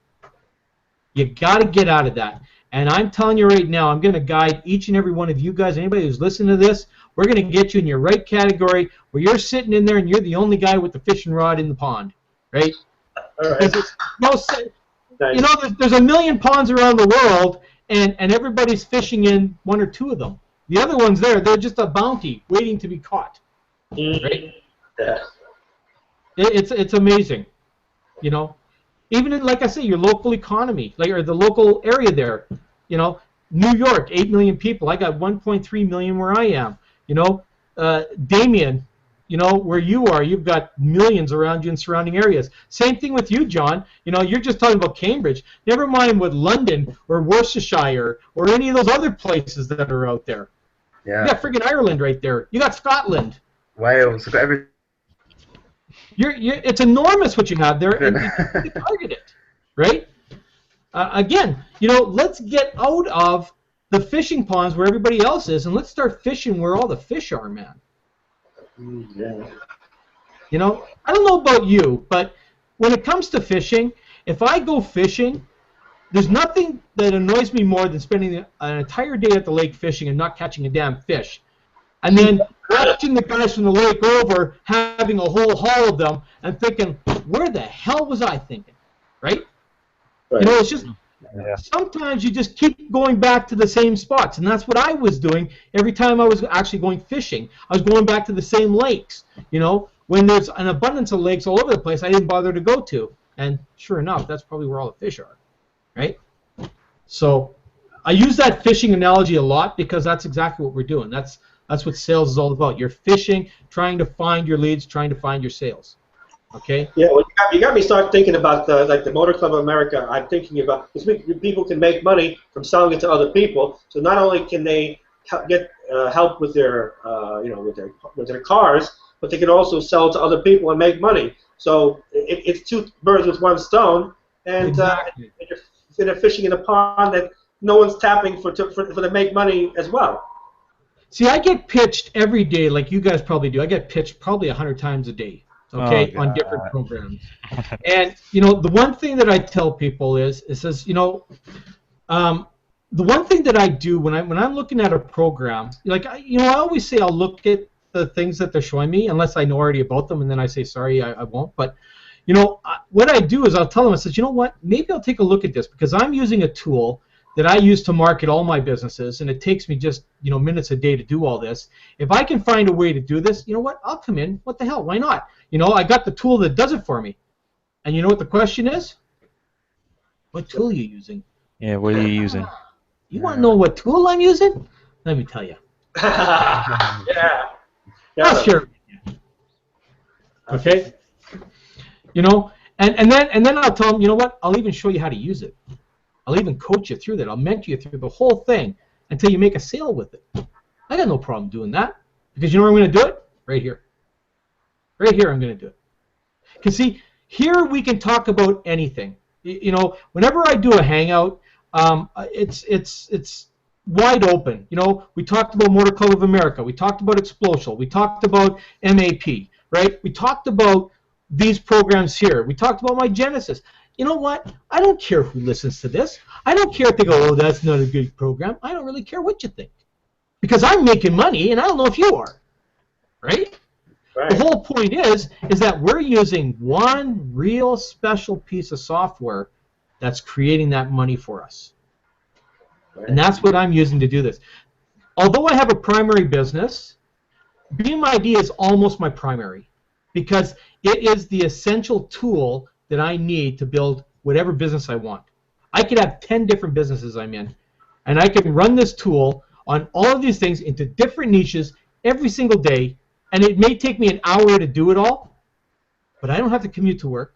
You got to get out of that. And I'm telling you right now, I'm going to guide each and every one of you guys, anybody who's listening to this, we're going to get you in your right category where you're sitting in there and you're the only guy with the fishing rod in the pond, right? All right. You know, there's a million ponds around the world, and everybody's fishing in one or two of them. The other ones they're just a bounty waiting to be caught. Right? Yeah. It's amazing, you know. Even in, like I say, your local economy, like, or the local area there, you know, New York, 8 million people. I got 1.3 million where I am. You know, Damien, you know, where you are, you've got millions around you in surrounding areas. Same thing with you, John. You know, you're just talking about Cambridge. Never mind with London or Worcestershire or any of those other places that are out there. Yeah. You got friggin' Ireland right there. You got Scotland. Wales. I've got every. It's enormous what you have there, and you target it, right? Again, you know, let's get out of the fishing ponds where everybody else is, and let's start fishing where all the fish are, man. Yeah. You know, I don't know about you, but when it comes to fishing, if I go fishing, there's nothing that annoys me more than spending an entire day at the lake fishing and not catching a damn fish. And then watching the guys from the lake over having a whole haul of them and thinking, where the hell was I thinking? Right? You know, it's just sometimes you just keep going back to the same spots. And that's what I was doing every time I was actually going fishing. I was going back to the same lakes. You know, when there's an abundance of lakes all over the place, I didn't bother to go to. And sure enough, that's probably where all the fish are. Right? So I use that fishing analogy a lot because that's exactly what we're doing. That's what sales is all about. You're fishing, trying to find your leads, trying to find your sales. Okay? Yeah, well, you got me start thinking about the Motor Club of America. I'm thinking about because people can make money from selling it to other people. So not only can they get help with their with their cars, but they can also sell it to other people and make money. So it's two birds with one stone, and Exactly. You're fishing in a pond that no one's tapping for to make money as well. See, I get pitched every day, like you guys probably do. I get pitched probably 100 times a day, okay, on different programs. And, you know, the one thing that I tell people is, you know, the one thing that I do when I'm looking at a program, like, you know, I always say I'll look at the things that they're showing me, unless I know already about them, and then I say, sorry, I won't. But, you know, what I do is I'll tell them, I says, you know what, maybe I'll take a look at this, because I'm using a tool that I use to market all my businesses, and it takes me just, you know, minutes a day to do all this. If I can find a way to do this, you know what, I'll come in. What the hell, why not? You know, I got the tool that does it for me. And you know what the question is? What tool are you using? Yeah, what are you using? You want to know what tool I'm using? Let me tell you. Yeah. I'll share it with you. Okay? You know, and then I'll tell them, you know what, I'll even show you how to use it. I'll even coach you through that. I'll mentor you through the whole thing until you make a sale with it. I got no problem doing that, because you know where I'm going to do it? Right here. Right here I'm going to do it. Because, see, here we can talk about anything. You know, whenever I do a hangout, it's wide open. You know, we talked about Motor Club of America. We talked about Explosion. We talked about MAP, right? We talked about these programs here. We talked about my Genesis. You know what? I don't care who listens to this. I don't care if they go, oh, that's not a good program. I don't really care what you think. Because I'm making money, and I don't know if you are. Right? Right. The whole point is that we're using one real special piece of software that's creating that money for us. Right. And that's what I'm using to do this. Although I have a primary business, BMID is almost my primary, because it is the essential tool that I need to build whatever business I want. I could have 10 different businesses I'm in, and I can run this tool on all of these things into different niches every single day, and it may take me an hour to do it all, but I don't have to commute to work.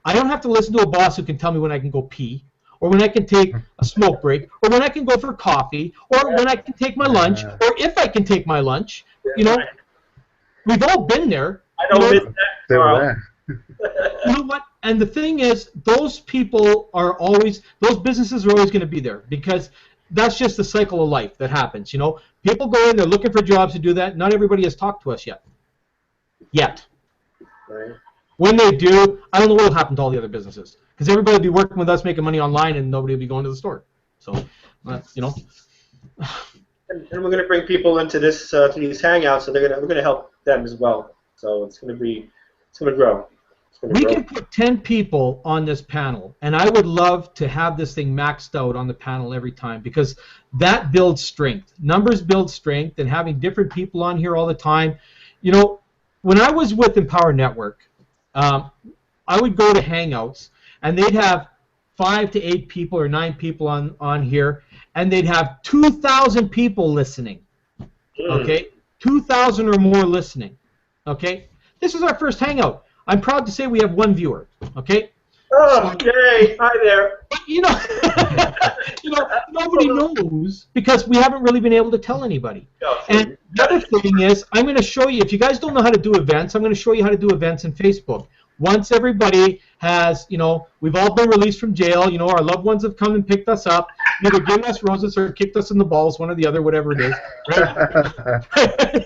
I don't have to listen to a boss who can tell me when I can go pee, or when I can take a smoke break, or when I can go for coffee, or when I can take my lunch, or if I can take my lunch. You know, we've all been there. I don't miss that, Carl. You know what? And the thing is, those people are always, those businesses are always going to be there because that's just the cycle of life that happens. You know, people go in, they're looking for jobs to do that. Not everybody has talked to us yet. Right. When they do, I don't know what will happen to all the other businesses because everybody will be working with us, making money online, and nobody will be going to the store. So, you know. And we're going to bring people into this to these hangouts, so we're going to help them as well. So it's going to grow. We can put 10 people on this panel, and I would love to have this thing maxed out on the panel every time because that builds strength. Numbers build strength, and having different people on here all the time. You know, when I was with Empower Network, I would go to Hangouts, and they'd have 5 to 8 people or 9 people on here, and they'd have 2,000 people listening. Okay, 2,000 or more listening. Okay, this is our first Hangout. I'm proud to say we have 1 viewer. Okay. Oh, yay! Hi there. But, you know, nobody knows because we haven't really been able to tell anybody. And the other thing is, I'm going to show you. If you guys don't know how to do events, I'm going to show you how to do events in Facebook. Once everybody has, you know, we've all been released from jail. You know, our loved ones have come and picked us up, either given us roses or kicked us in the balls, one or the other, whatever it is. Right?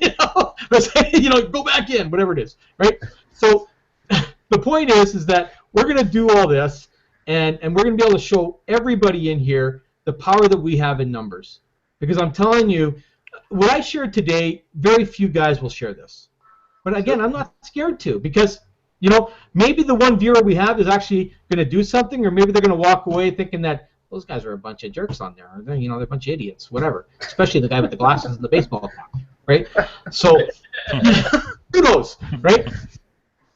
you know, go back in, whatever it is. Right. So the point is that we're going to do all this, and we're going to be able to show everybody in here the power that we have in numbers. Because I'm telling you, what I shared today, very few guys will share this. But again, I'm not scared to because, you know, maybe the 1 viewer we have is actually going to do something, or maybe they're going to walk away thinking that those guys are a bunch of jerks on there, or you know, they're a bunch of idiots, whatever. Especially the guy with the glasses and the baseball cap, right? So, who knows, right?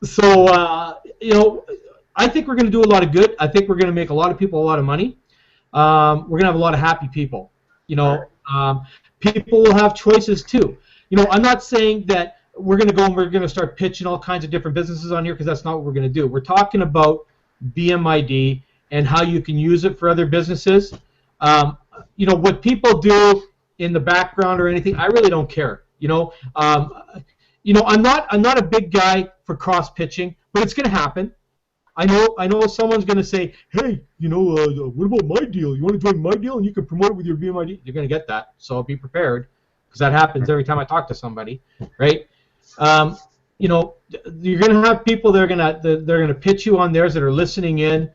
So, you know, I think we're going to do a lot of good. I think we're going to make a lot of people a lot of money. We're going to have a lot of happy people. You know, people will have choices too. You know, I'm not saying that we're going to go and we're going to start pitching all kinds of different businesses on here because that's not what we're going to do. We're talking about BMID and how you can use it for other businesses. You know, what people do in the background or anything, I really don't care. You know, I'm not a big guy for cross pitching, but it's going to happen. I know someone's going to say, hey, you know, what about my deal? You want to join my deal and you can promote it with your BMID? You're going to get that, so be prepared because that happens every time I talk to somebody, right? You know, you're going to have people that are going to pitch you on theirs that are listening in.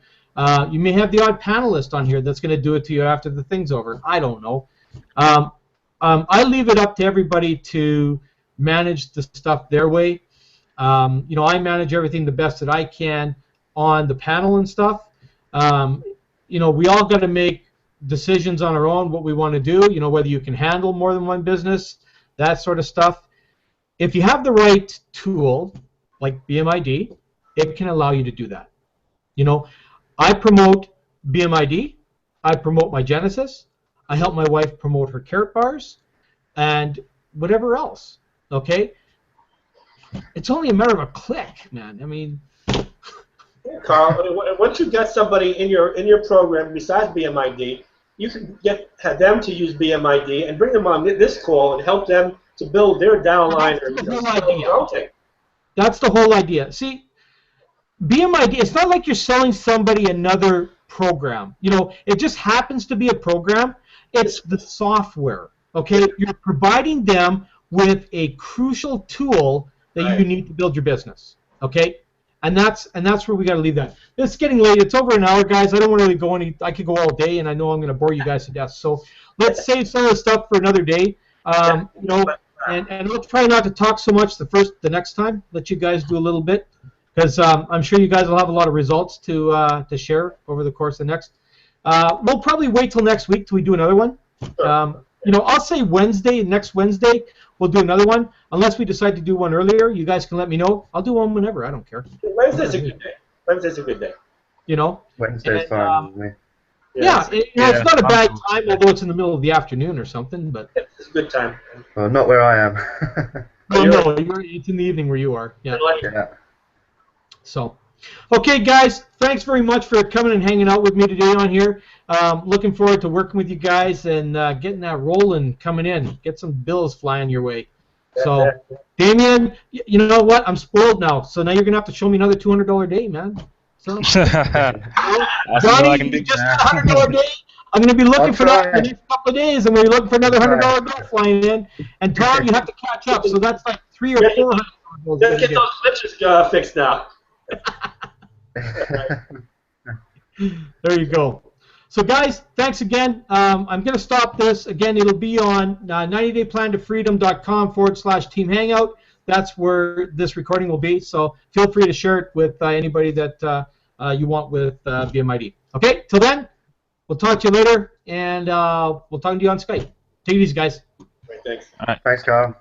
You may have the odd panelist on here that's going to do it to you after the thing's over. I don't know. I leave it up to everybody to manage the stuff their way. You know, I manage everything the best that I can on the panel and stuff. You know, we all got to make decisions on our own what we want to do, you know, whether you can handle more than one business, that sort of stuff. If you have the right tool, like BMID, it can allow you to do that. You know, I promote BMID, I promote my Genesis, I help my wife promote her carrot bars, and whatever else, okay? It's only a matter of a click, man. I mean... Carl, once you get somebody in your program besides BMID, you can have them to use BMID and bring them on this call and help them to build their downline. That's the whole idea. See, BMID, it's not like you're selling somebody another program. You know, it just happens to be a program. It's the software, okay? You're providing them with a crucial tool that you need to build your business, okay? And that's where we got to leave that. It's getting late. It's over an hour, guys. I don't want to really go any. I could go all day, and I know I'm going to bore you guys to death. So let's save some of the stuff for another day. You know, and let's try not to talk so much the next time. Let you guys do a little bit, because I'm sure you guys will have a lot of results to share over the course of the next. We'll probably wait till next week till we do another one. You know, I'll say next Wednesday, we'll do another one. Unless we decide to do one earlier, you guys can let me know. I'll do one whenever. I don't care. Wednesday's a good day. Wednesday's a good day. You know? Wednesday's fine with me. Yeah, it's not a bad time, although it's in the middle of the afternoon or something. But it's a good time. Well, not where I am. no, it's in the evening where you are. Yeah. Yeah. So, Okay, guys, thanks very much for coming and hanging out with me today on here. Looking forward to working with you guys and getting that rolling coming in. Get some bills flying your way. So, Damien, you know what? I'm spoiled now. So now you're going to have to show me another $200 day, man. So, Johnny, you just got a $100 day. I'm going to be looking for that in the next couple of days. I'm going to be looking for another $100 bill flying in. And Tom, you have to catch up. So that's like 300 or 400 bills. Let's get those glitches fixed now. There you go. So, guys, thanks again. I'm going to stop this. Again, it'll be on 90dayplantofreedom.com/team hangout. That's where this recording will be. So feel free to share it with anybody that you want with BMID. Okay, till then, we'll talk to you later, and we'll talk to you on Skype. Take it easy, guys. Great, thanks. All right. Thanks, Carl.